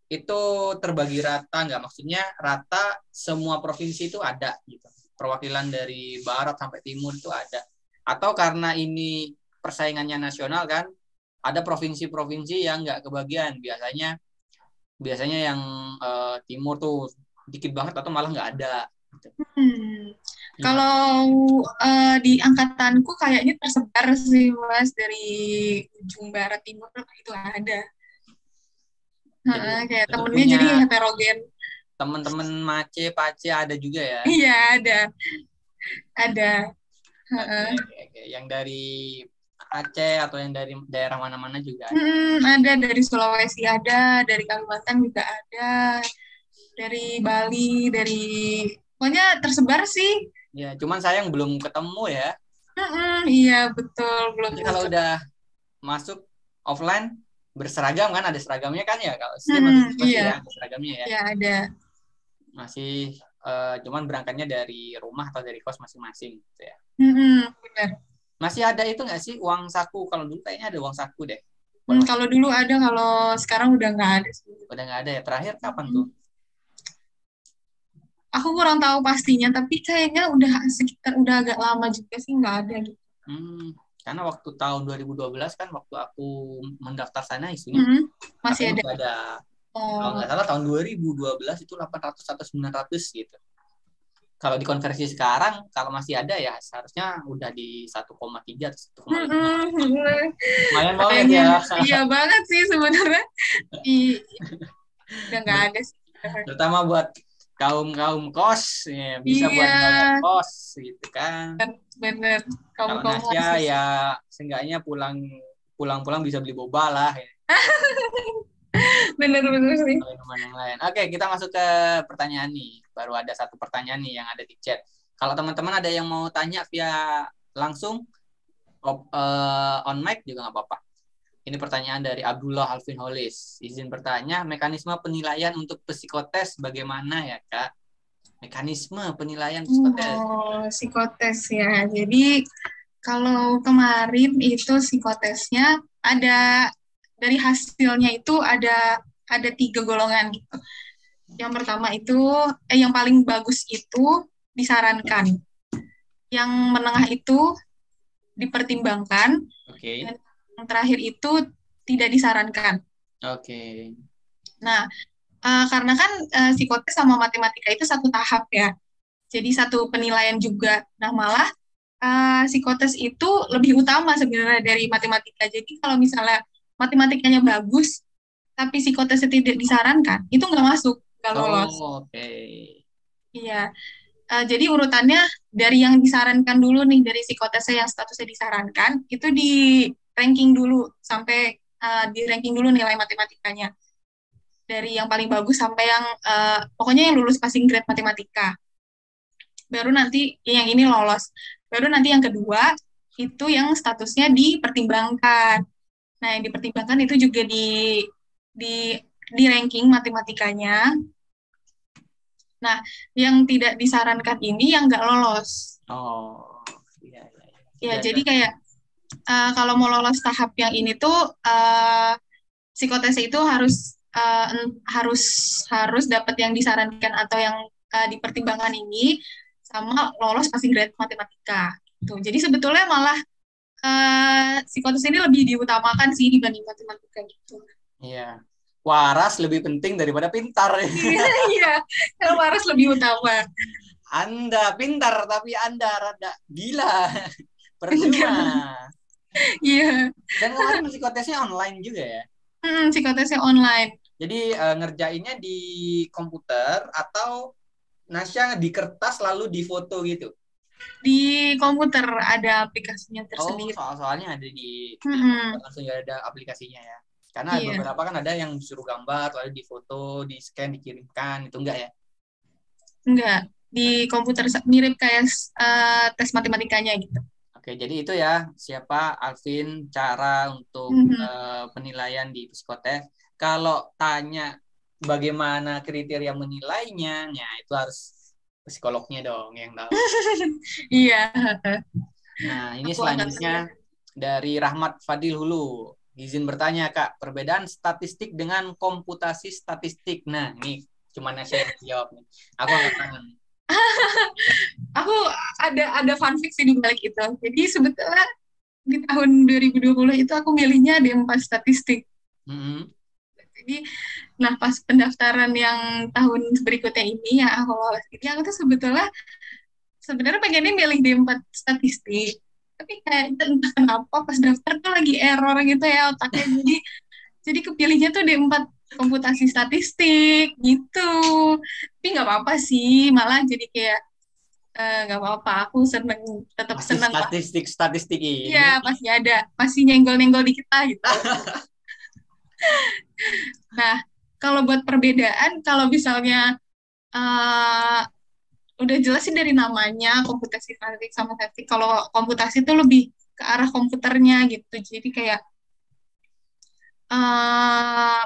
itu terbagi rata nggak? Maksudnya rata semua provinsi itu ada gitu. Perwakilan dari barat sampai timur itu ada. Atau karena ini persaingannya nasional kan, ada provinsi-provinsi yang nggak kebagian. Biasanya yang timur tuh dikit banget atau malah nggak ada. Gitu. Kalau di angkatanku kayaknya tersebar sih, Mas, dari ujung barat timur itu ada. Kayak temennya jadi heterogen. Teman-teman Mace, Pace ada juga ya? Iya, ada. Oke. Yang dari Aceh atau yang dari daerah mana-mana juga ada? Ada dari Sulawesi ada, dari Kalimantan juga ada. dari Bali, dari pokoknya tersebar sih. Ya, cuman sayang belum ketemu ya. Iya betul, belum Nanti kalau muncul. udah masuk offline berseragam kan, ada seragamnya kan ya, kalau STEM masih pasti Iya, ya ada seragamnya ya. ya ada. Masih cuman berangkatnya dari rumah atau dari kos masing-masing gitu ya. Benar. Masih ada itu nggak sih uang saku? Kalau dulu kayaknya ada uang saku deh. Buat masuk. Kalau dulu ada, kalau sekarang udah nggak ada sih. Udah nggak ada ya. Terakhir kapan tuh? Hmm. Aku kurang tahu pastinya, tapi kayaknya udah agak lama juga sih nggak ada gitu. Hmm, karena waktu tahun 2012 kan waktu aku mendaftar sana isunya Masih katanya ada. masih ada. Kalau Oh, nggak salah tahun 2012 itu 800 atau 900 gitu. Kalau dikonversi sekarang, kalau masih ada ya seharusnya udah di 1,3 atau 1,5. Lumayan banget kayaknya ya. iya banget sih sebenarnya. Udah nggak ada sih. Terutama buat kaum kos, ya, bisa buat bayar Iya, kos gitu kan. bener. Kamu Kalau kamu Nasya ya mahasiswa. seenggaknya pulang-pulang bisa beli boba lah ya. Bener-bener sih. Minuman yang lain. Oke, kita masuk ke pertanyaan nih. Baru ada satu pertanyaan nih yang ada di chat. Kalau teman-teman ada yang mau tanya via langsung on mic juga nggak apa-apa. Ini pertanyaan dari Abdullah Alvin Holis. Izin bertanya, mekanisme penilaian untuk psikotes bagaimana ya, Kak? Mekanisme penilaian psikotes. Oh, psikotes ya. Jadi kalau kemarin itu psikotesnya ada, dari hasilnya itu ada 3 golongan gitu. Yang pertama itu yang paling bagus itu disarankan. Yang menengah itu dipertimbangkan, Oke. dan yang terakhir itu tidak disarankan. Oke. Nah, karena kan psikotes sama matematika itu satu tahap ya. Jadi satu penilaian juga. Nah, malah psikotes itu lebih utama sebenarnya dari matematika. Jadi kalau misalnya matematikanya bagus, tapi psikotesnya tidak disarankan, itu nggak masuk, nggak lolos. Oh, oke. Iya. Jadi urutannya dari yang disarankan dulu nih, dari psikotesnya yang statusnya disarankan, itu di ranking dulu, sampai di ranking dulu nilai matematikanya. Dari yang paling bagus sampai yang, pokoknya yang lulus passing grade matematika. Baru nanti yang ini lolos. Baru nanti yang kedua, itu yang statusnya dipertimbangkan. Nah, yang dipertimbangkan itu juga di di ranking matematikanya. Nah, yang tidak disarankan ini yang nggak lolos. Oh, iya, iya, iya. Ya, Iya, jadi iya. kayak kalau mau lolos tahap yang ini tuh psikotes itu harus harus dapat yang disarankan atau yang dipertimbangkan ini, sama lolos passing grade matematika. Tuh. Jadi sebetulnya malah psikotes ini lebih diutamakan sih dibanding matematika gitu. Iya. Waras lebih penting daripada pintar. Iya, kalau waras lebih utama. Anda pintar tapi Anda rada gila. Percuma. Enggak. Iya. Dan kemarin psikotesnya online juga ya. Psikotesnya online. Jadi ngerjainnya di komputer atau Nasya di kertas lalu di foto gitu. Di komputer ada aplikasinya Oh, tersendiri. soal-soalnya ada di komputer Mm-mm. langsung ya ada aplikasinya ya. Karena Iya, beberapa kan ada yang disuruh gambar lalu di foto, di scan, dikirimkan, itu enggak ya? enggak. Di komputer mirip kayak tes matematikanya gitu. Oke, jadi itu ya siapa Alvin cara untuk Mhm. penilaian di psikotes. Kalau tanya bagaimana kriteria menilainya, ya itu harus psikolognya dong yang tahu. Iya, Nah, ini aku agak sulit. selanjutnya dari Rahmat Fadil Hulu. Izin bertanya, Kak, perbedaan statistik dengan komputasi statistik. Nah, ini cuma saya yang jawab nih. Aku angkat tangan. Aku ada fun fact sih di balik itu. Jadi sebetulnya di tahun 2020 itu aku milihnya D4 statistik. Mm-hmm. Jadi, nah pas pendaftaran yang tahun berikutnya ini yang aku lolos ini, aku tuh sebenarnya pengennya milih D4 statistik. Tapi kayak entah kenapa pas daftar tuh lagi error gitu ya otaknya. Jadi kepilihnya tuh D4 komputasi statistik gitu. Tapi nggak apa-apa sih, malah jadi kayak nggak apa-apa. Aku tetap Masih seneng lah. statistik Iya, ini. masih ada, masih nyenggol-nyenggol di kita gitu. Nah, kalau buat perbedaan, kalau misalnya eh, udah jelas sih dari namanya komputasi statistik sama statistik. Kalau komputasi itu lebih ke arah komputernya gitu. Jadi kayak eh,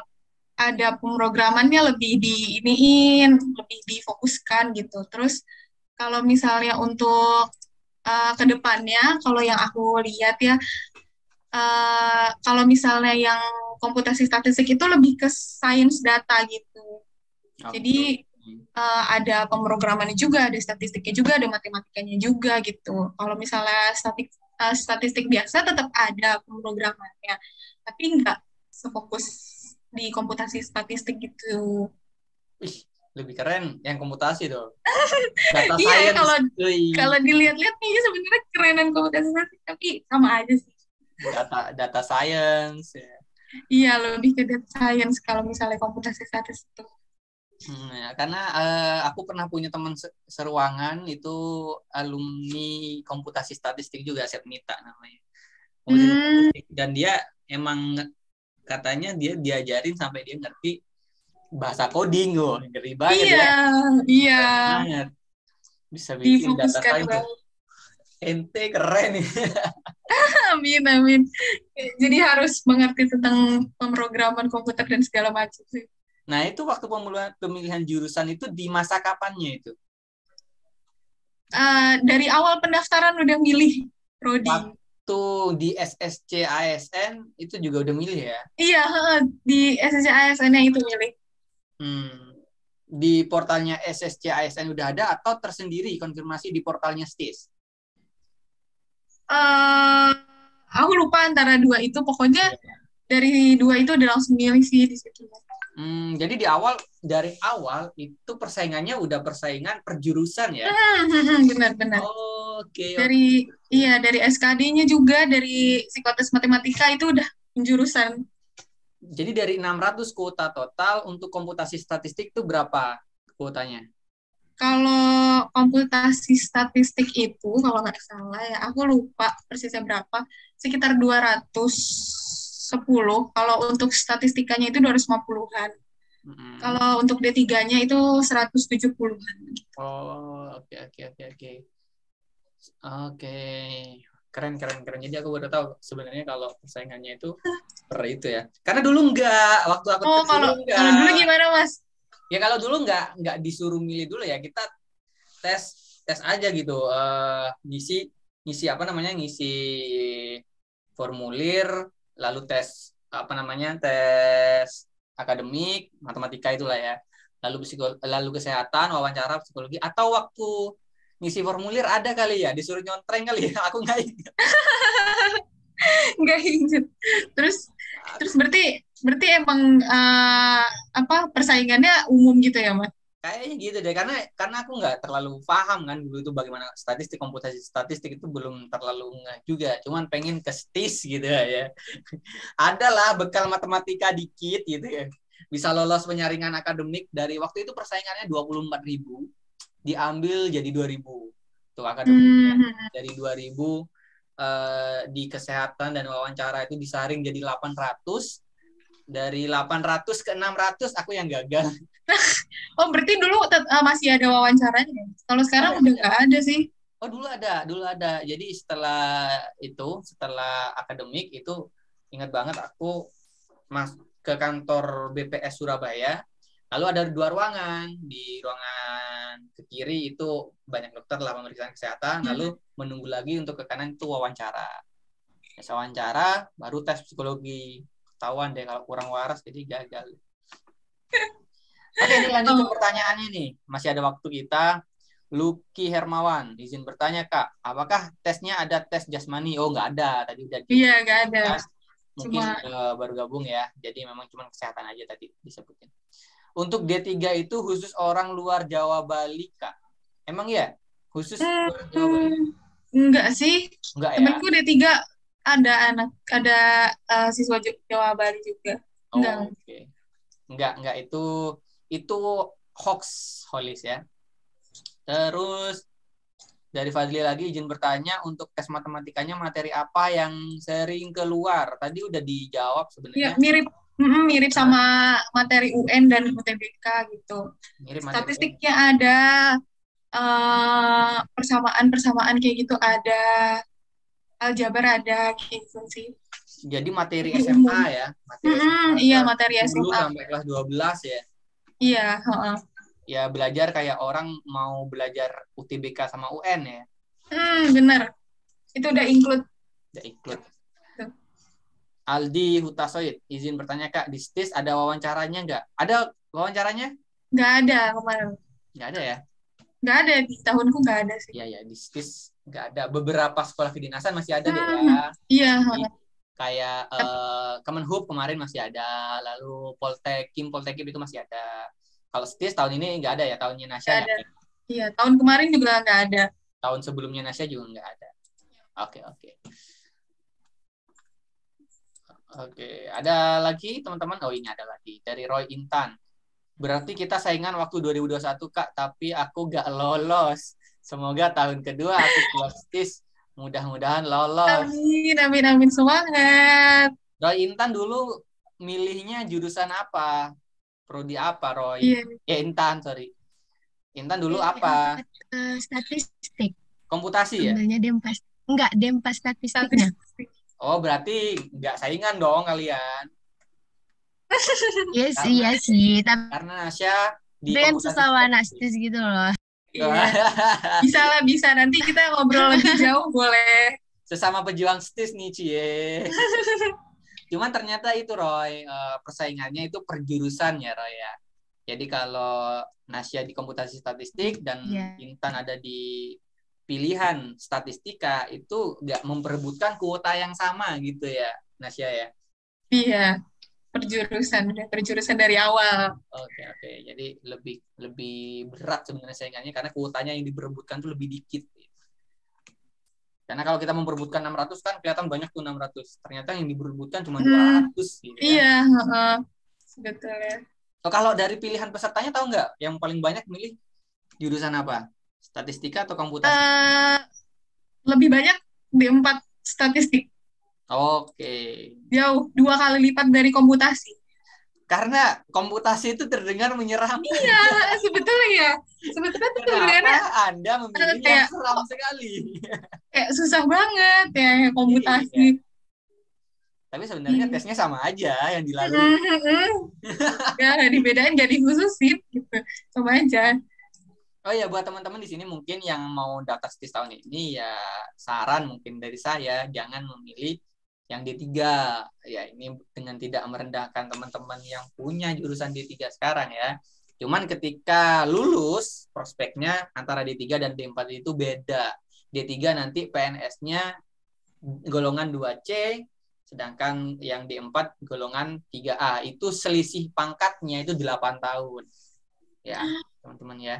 ada pemrogramannya lebih diiniin, lebih difokuskan gitu. Terus kalau misalnya untuk ke depannya, kalau yang aku lihat ya, kalau misalnya yang komputasi statistik itu lebih ke sains data gitu. Jadi Oke. ada pemrogramannya juga, ada statistiknya juga, ada matematikanya juga gitu. Kalau misalnya statistik biasa tetap ada pemrogramannya, tapi nggak sefokus di komputasi statistik gitu. Ih, lebih keren yang komputasi tuh. Data Iya, science. kalau Wih. kalau dilihat-lihat nih sebenarnya kerenan komputasi statistik, tapi sama aja sih. Data science ya. Iya, lebih ke data science kalau misalnya komputasi statistik. Ya, karena aku pernah punya teman seruangan itu alumni komputasi statistik juga, Sepnita namanya. Komputasi Hmm, statistik. Dan dia emang katanya dia diajarin sampai dia ngerti bahasa coding, loh, ngeri banget iya, ya. iya, Keren banget. Bisa bikin data difokuskan science tuh. banget. Ente keren nih. Amin, amin. Jadi harus mengerti tentang pemrograman komputer dan segala macam sih. Nah, itu waktu pemilihan jurusan itu di masa kapannya itu? Dari awal pendaftaran udah milih prodi. Waktu di SSC ASN itu juga udah milih ya? Iya, heeh, di SSC-ASN itu milih. Hmm. Di portalnya SSC ASN udah ada atau tersendiri konfirmasi di portalnya STIS? eh aku lupa antara dua itu, pokoknya Iya. dari dua itu udah langsung milih sih di situ. Jadi dari awal itu persaingannya udah persaingan perjurusan ya? Benar-benar. Oke, Dari oke, iya oke. dari SKD-nya juga dari psikotes matematika itu udah penjurusan. Jadi dari 600 kuota total untuk komputasi statistik itu berapa kuotanya? Kalau komputasi statistik itu, kalau nggak salah ya, aku lupa persisnya berapa, sekitar 210. Kalau untuk statistikanya itu 250-an. Mm-mm. Kalau untuk D3-nya itu 170-an. Oh, oke, oke, oke, oke. Oke, keren, keren, keren. Jadi aku baru tahu sebenarnya kalau persaingannya itu per itu ya. Karena dulu enggak, waktu aku Oh, tes dulu kalau kalau dulu enggak. gimana, Mas? Ya kalau dulu enggak disuruh milih dulu ya. Kita tes tes aja gitu. Ngisi ngisi apa namanya? Ngisi formulir, lalu tes apa namanya? Tes akademik, matematika itulah ya. Lalu kesehatan, wawancara psikologi atau waktu ngisi formulir ada kali ya, disuruh nyontreng kali ya. Aku nggak ingat. Nggak inget. Terus terus berarti berarti emang apa persaingannya umum gitu ya, Mas? Kayaknya gitu deh, karena aku nggak terlalu paham kan dulu itu bagaimana statistik, komputasi statistik itu belum terlalu ngeh juga, cuman pengen ke STIS gitu ya. Adalah bekal matematika dikit gitu ya, bisa lolos penyaringan akademik. Dari waktu itu persaingannya 24.000, diambil jadi 2.000 tuh akademiknya. Hmm, Dari 2.000 di kesehatan dan wawancara itu disaring jadi 800. Dari 800 ke 600 aku yang gagal. oh, berarti dulu masih ada wawancaranya. Kalau sekarang Ada, udah ada. nggak ada sih. Oh, dulu ada. Jadi setelah akademik itu ingat banget aku ke kantor BPS Surabaya. Lalu ada dua ruangan. Di ruangan ke kiri itu banyak dokter lah pemeriksaan kesehatan. Lalu menunggu lagi untuk ke kanan itu wawancara. Tes wawancara, baru tes psikologi. Ketahuan deh kalau kurang waras jadi gagal. Oke, ini lanjut ke Oh, pertanyaannya nih. Masih ada waktu kita. Lucky Hermawan, izin bertanya Kak, apakah tesnya ada tes jasmani? Oh, nggak ada, tadi udah iya nggak ada. disebutkan. Cuma Mungkin baru gabung ya, jadi memang cuma kesehatan aja tadi disebutin. Untuk D3 itu khusus orang luar Jawa Bali Kak? Emang ya? Khusus luar Jawa Bali? hmm, nggak sih. Enggak ya? Temenku D3 ada siswa Jawa Bali juga. Enggak. Oh, oke. Enggak, itu hoax, Holis ya. Terus dari Fadli lagi izin bertanya, untuk tes matematikanya materi apa yang sering keluar? Tadi udah dijawab Ya sebenarnya. mirip Mirip sama materi UN dan UTBK gitu. Mirip materi UN. Statistiknya ada, persamaan-persamaan kayak gitu ada, aljabar ada kayak gitu sih. Jadi materi Lebih umum. SMA ya, materi SMA Iya, kelas materi 10 SMA. sampai kelas 12 ya. Iya, heeh. Ya belajar kayak orang mau belajar UTBK sama UN ya. Bener. Itu udah include. Udah include. Aldi Hutasoid, izin bertanya Kak, di STIS ada wawancaranya nggak? Ada wawancaranya? Nggak ada kemarin. Nggak ada ya? Nggak ada, di tahunku nggak ada sih. Iya ya, di STIS nggak ada. Beberapa sekolah kedinasan masih ada deh ya. Iya. Kayak Kemenhub kemarin masih ada, lalu Poltekim itu masih ada. Kalau STIS tahun ini nggak ada ya, tahunnya Nasya Nggak nggak ada. ada. Iya, tahun kemarin juga nggak ada. Tahun sebelumnya Nasya juga nggak ada. Oke. Oke, ada lagi teman-teman? Oh ini ada lagi dari Roy Intan. Berarti kita saingan waktu 2021 Kak, tapi aku gak lolos. Semoga tahun kedua aku keluar STIS. Mudah-mudahan lolos. Amin, semangat. Roy Intan dulu milihnya jurusan apa? Prodi apa Roy? Iya. Intan, sorry. Intan dulu apa? Statistik. Komputasi ya? Ambilnya Dempas. Enggak, Dempas statistiknya. Oh, berarti nggak saingan dong kalian. Yes, iya sih. Tapi Karena Nasya di kan komputasi sesama statistik. nastis gitu loh. Iya. Bisa. Nanti kita ngobrol lebih jauh boleh. Sesama pejuang STIS nih, Cie. Cuman ternyata itu, Roy, persaingannya itu per jurusan ya, Roy ya. Jadi kalau Nasya di komputasi statistik dan Intan ada di pilihan statistika, itu nggak memperebutkan kuota yang sama gitu ya, Nasya ya? Iya, perjurusan dari awal. Oke. Jadi lebih berat sebenarnya saingannya karena kuotanya yang diperebutkan tuh lebih dikit. Karena kalau kita memperebutkan 600 kan kelihatan banyak tuh 600. Ternyata yang diperebutkan cuma 200 gitu kan. Iya, betul ya. So, kalau dari pilihan pesertanya tahu nggak yang paling banyak milih jurusan apa? Statistika atau komputasi? Lebih banyak D4 statistik. Oke. Jauh, 2 kali lipat dari komputasi. Karena komputasi itu terdengar menyeramkan. Iya, sebetulnya Kenapa Anda memilih yang seram sekali? Kayak susah banget ya komputasi. Iya. Tapi sebenarnya tesnya sama aja yang dilalui. Ya, dibedain, gak dikhususin gitu. Sama aja. Oh ya, buat teman-teman di sini mungkin yang mau daftar STIS tahun ini ya saran mungkin dari saya jangan memilih yang D3. Ya, ini dengan tidak merendahkan teman-teman yang punya jurusan D3 sekarang ya. Cuman ketika lulus prospeknya antara D3 dan D4 itu beda. D3 nanti PNS-nya golongan 2C, sedangkan yang D4 golongan 3A. Itu selisih pangkatnya itu 8 tahun. Ya, teman-teman ya.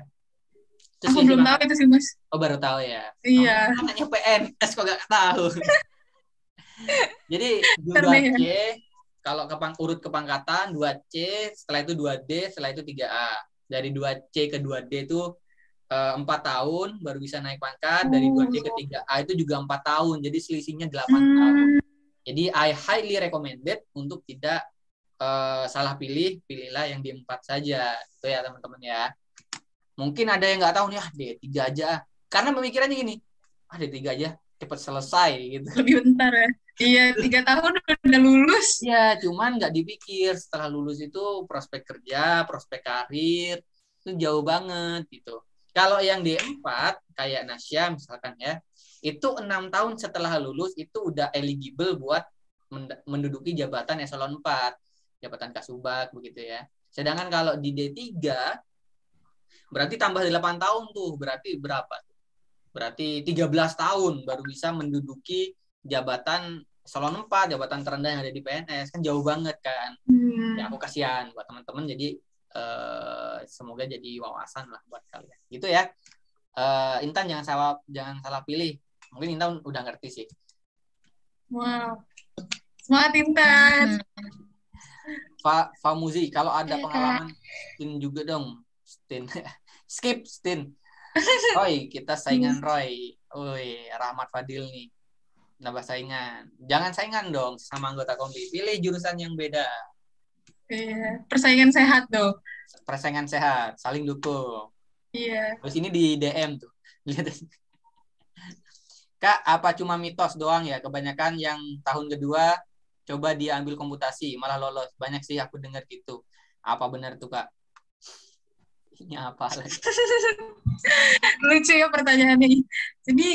Aku belum tahu itu sih, Mas. Oh, baru tahu ya? Iya. Namanya PNS kok gak tahu. Jadi 2C, kalau urut kepangkatan 2C, setelah itu 2D, setelah itu 3A. Dari 2C ke 2D itu 4 tahun baru bisa naik pangkat. Dari 2C ke 3A itu juga 4 tahun. Jadi selisihnya 8 tahun. Jadi I highly recommended untuk tidak salah pilihlah yang D4 saja. Itu ya teman-teman ya. Mungkin ada yang nggak tahu nih, D3 aja. Karena pemikirannya gini, D3 aja, cepat selesai gitu. Lebih bentar ya. Iya, 3 tahun udah lulus. Ya, cuman nggak dipikir setelah lulus itu prospek kerja, prospek karir, itu jauh banget gitu. Kalau yang D4, kayak Nasya misalkan ya, itu 6 tahun setelah lulus itu udah eligible buat menduduki jabatan eselon 4, jabatan kasubag begitu ya. Sedangkan kalau di D3, berarti tambah 8 tahun tuh, berarti berapa? Berarti 13 tahun baru bisa menduduki jabatan eselon 4, jabatan terendah yang ada di PNS. Kan jauh banget kan. Ya aku kasihan buat teman-teman, jadi semoga jadi wawasan lah buat kalian. Gitu ya. Intan jangan salah pilih. Mungkin Intan udah ngerti sih. Wow. Semangat Intan. Famuzi, kalau ada pengalaman Stin juga dong. Skip Stin. Roy, kita saingan Roy. Rahmat Fadil nih. Nambah saingan. Jangan saingan dong sama anggota kompi. Pilih jurusan yang beda. Iya, persaingan sehat dong. Persaingan sehat, saling dukung. Iya. Terus ini di DM tuh. Kak, apa cuma mitos doang ya? Kebanyakan yang tahun kedua coba diambil komputasi, malah lolos. Banyak sih aku dengar gitu. Apa benar tuh, Kak? Ini apa lagi? Lucu ya pertanyaannya. Jadi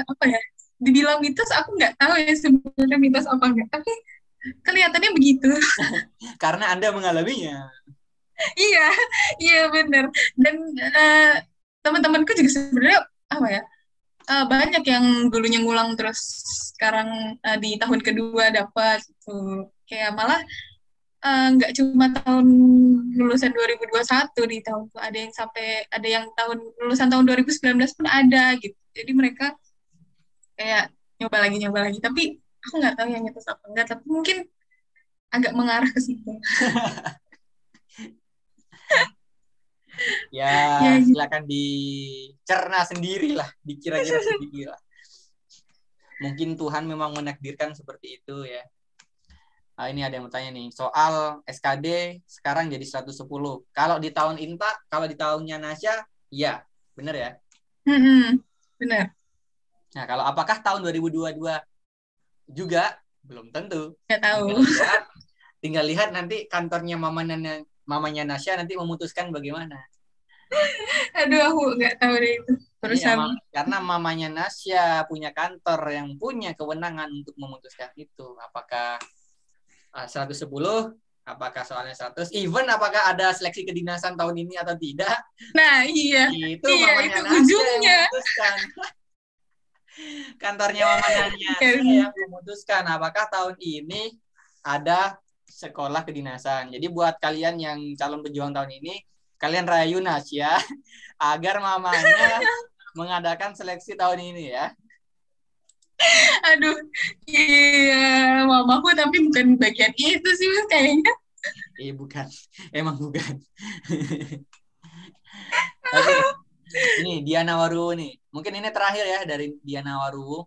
apa ya? Dibilang mitos, aku nggak tahu ya sebenarnya mitos apa enggak. Tapi kelihatannya begitu. Karena Anda mengalaminya. Iya, iya benar. Dan teman-temanku juga sebenarnya apa ya? Banyak yang dulunya ngulang terus sekarang di tahun kedua dapat gitu. Kayak malah nggak cuma tahun lulusan 2021 di tahun itu ada yang sampai ada yang tahun lulusan tahun 2019 pun ada gitu. Jadi mereka kayak nyoba lagi. Tapi aku nggak tahu yang mitos apa enggak. Tapi mungkin agak mengarah ke situ. Ya, Ya, gitu. silakan dicerna sendirilah, dikira-kira sendirilah. Mungkin Tuhan memang menakdirkan seperti itu ya. Nah, ini ada yang bertanya nih, soal SKD sekarang jadi 110. Kalau di tahun Inta, kalau di tahunnya Nasya, ya, benar ya. Benar. Nah, kalau apakah tahun 2022 juga belum tentu. Nggak tahu. Tinggal lihat nanti kantornya mamanya Nasya nanti memutuskan bagaimana. Aduh, aku nggak tahu deh itu. Iya, Perusahaan. karena mamanya Nasya punya kantor yang punya kewenangan untuk memutuskan itu. Apakah 110, apakah soalnya 100, even apakah ada seleksi kedinasan tahun ini atau tidak, Nah, iya. itu Iya, mamanya itu Nasya yang ujungnya. memutuskan. Kantornya mamanya Nasya yang memutuskan apakah tahun ini ada sekolah kedinasan. Jadi buat kalian yang calon pejuang tahun ini, kalian rayu Nasya agar mamanya mengadakan seleksi tahun ini ya. Aduh, iya, mamaku tapi bukan bagian itu sih Mas, kayaknya. Bukan, emang bukan. Oke, ini Diana Waru nih. Mungkin ini terakhir ya dari Diana Waru.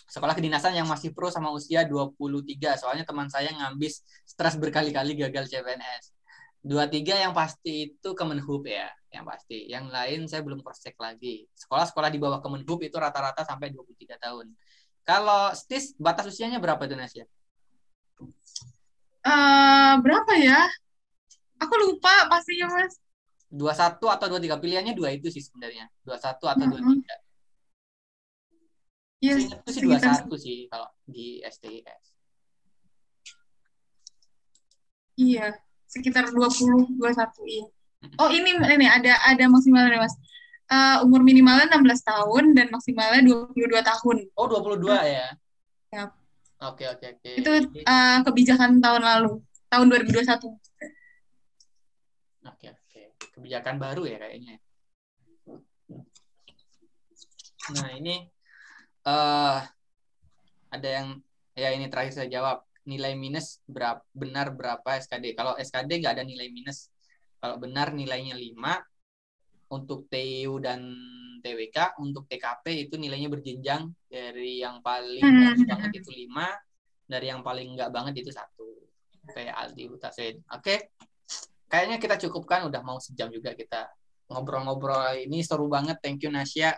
Sekolah kedinasan yang masih pro sama usia 23. Soalnya teman saya ngambis stres berkali-kali gagal CPNS. 23 yang pasti itu Kemenhub ya, yang pasti. Yang lain saya belum cross check lagi. Sekolah-sekolah di bawah Kemenhub itu rata-rata sampai 23 tahun. Kalau STIS batas usianya berapa itu Nasya? Berapa ya? Aku lupa pastinya Mas. 21 atau 23, pilihannya dua itu sih sebenarnya. 21 atau 23. Yes, Seingat itu sih sekitar 21 sih kalau di STIS. iya, sekitar 20 21 iya. Oh, ini ada maksimalnya Mas. Umur minimalnya 16 tahun dan maksimalnya 22 tahun. Oh, 22 ya. Ya. Oke. Itu kebijakan tahun lalu, tahun 2021. Oke. Kebijakan baru ya kayaknya. Nah, ini ada yang ya ini terakhir saya jawab. Nilai minus benar berapa SKD? Kalau SKD nggak ada nilai minus. Kalau benar nilainya 5. Untuk TU dan TWK, untuk TKP itu nilainya berjenjang dari yang paling bagus banget itu 5, dari yang paling nggak banget itu 1. Kayak Aldi Utasen. Oke. Kayaknya kita cukupkan, udah mau sejam juga kita ngobrol-ngobrol. Ini seru banget. Thank you Nasya.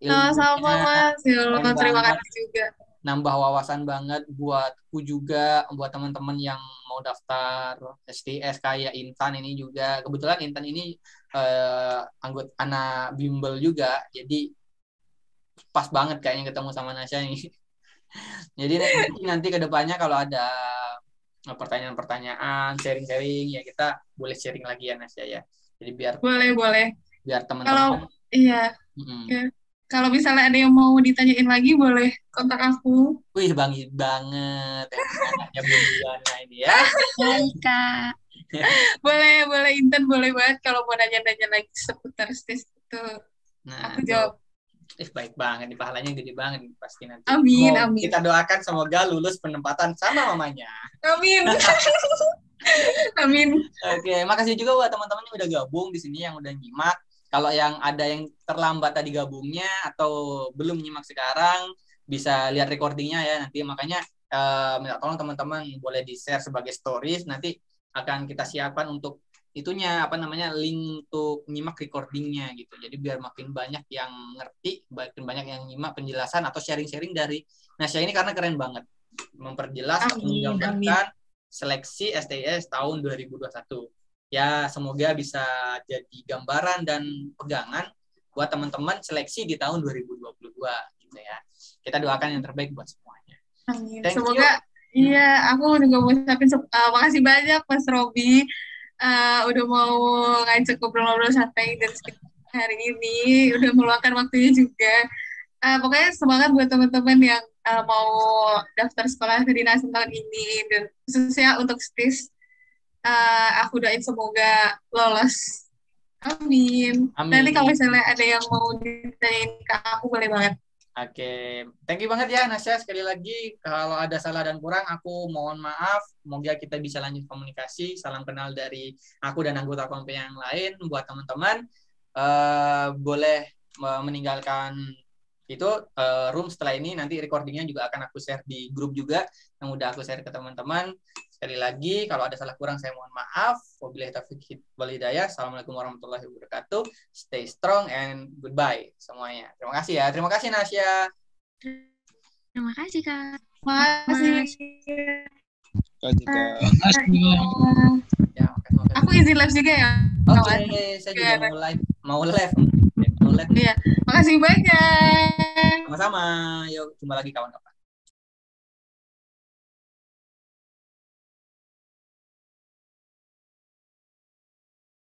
Sama-sama Mas. Terima Banget. kasih juga. Nambah wawasan banget buatku juga, buat teman-teman yang mau daftar STS kayak Intan ini juga. Kebetulan Intan ini anggota anak bimbel juga, jadi pas banget kayaknya ketemu sama Nasya ini. Jadi nanti kedepannya kalau ada pertanyaan-pertanyaan, sharing-sharing ya kita boleh sharing lagi ya Nasya ya. Jadi Boleh. biar teman-teman. Kalau iya. Ya. Kalau misalnya ada yang mau ditanyain lagi, boleh kontak aku. Wih, bangga banget anaknya Bu Diana ini ya. Hai, Kak. Boleh Intan, boleh banget kalau mau nanya-nanya lagi seputar STIS itu. Nah, aku jawab. Baik banget, nih pahalanya gede banget pasti nanti. Amin. Kita doakan semoga lulus penempatan sama mamanya. Amin. Amin. Oke, makasih juga buat teman-teman yang udah gabung di sini, yang udah nyimak. Kalau yang ada yang terlambat tadi gabungnya atau belum nyimak sekarang, bisa lihat recordingnya ya nanti. Makanya minta tolong teman-teman boleh di-share sebagai stories, nanti akan kita siapkan untuk itunya link untuk nyimak recordingnya gitu. Jadi biar makin banyak yang ngerti, makin banyak yang nyimak penjelasan atau sharing-sharing dari Nasya ini, karena keren banget memperjelas atau menggambarkan seleksi STIS tahun 2021. Ya, semoga bisa jadi gambaran dan pegangan buat teman-teman seleksi di tahun 2022 gitu ya. Kita doakan yang terbaik buat semuanya. Amin. Semoga iya, aku juga mau ucapin makasih banyak Mas Robi udah mau ngajak ngobrol-ngobrol santai dan hari ini, udah meluangkan waktunya juga. Pokoknya semangat buat teman-teman yang mau daftar sekolah kedinasan tahun ini, dan khususnya untuk STIS, aku doain semoga lolos. Amin. Nanti kalau misalnya ada yang mau ditanyain ke aku, boleh banget. Oke, thank you banget ya Nasya. Sekali lagi, kalau ada salah dan kurang, aku mohon maaf. Semoga kita bisa lanjut komunikasi. Salam kenal dari aku dan anggota kompe yang lain. Buat teman-teman, boleh meninggalkan itu room setelah ini. Nanti recordingnya juga akan aku share di grup juga, yang udah aku share ke teman-teman. Sekali lagi, kalau ada salah kurang saya mohon maaf. Wabillahi taufiq wal hidayah. Assalamualaikum warahmatullahi wabarakatuh. Stay strong and goodbye semuanya. Terima kasih ya. Terima kasih Nasya. Terima kasih Kak. Terima kasih. Ya, aku izin live juga ya. Oke, saya juga mau live. Iya, makasih banyak. Sama-sama. Yuk, jumpa lagi kawan-kawan.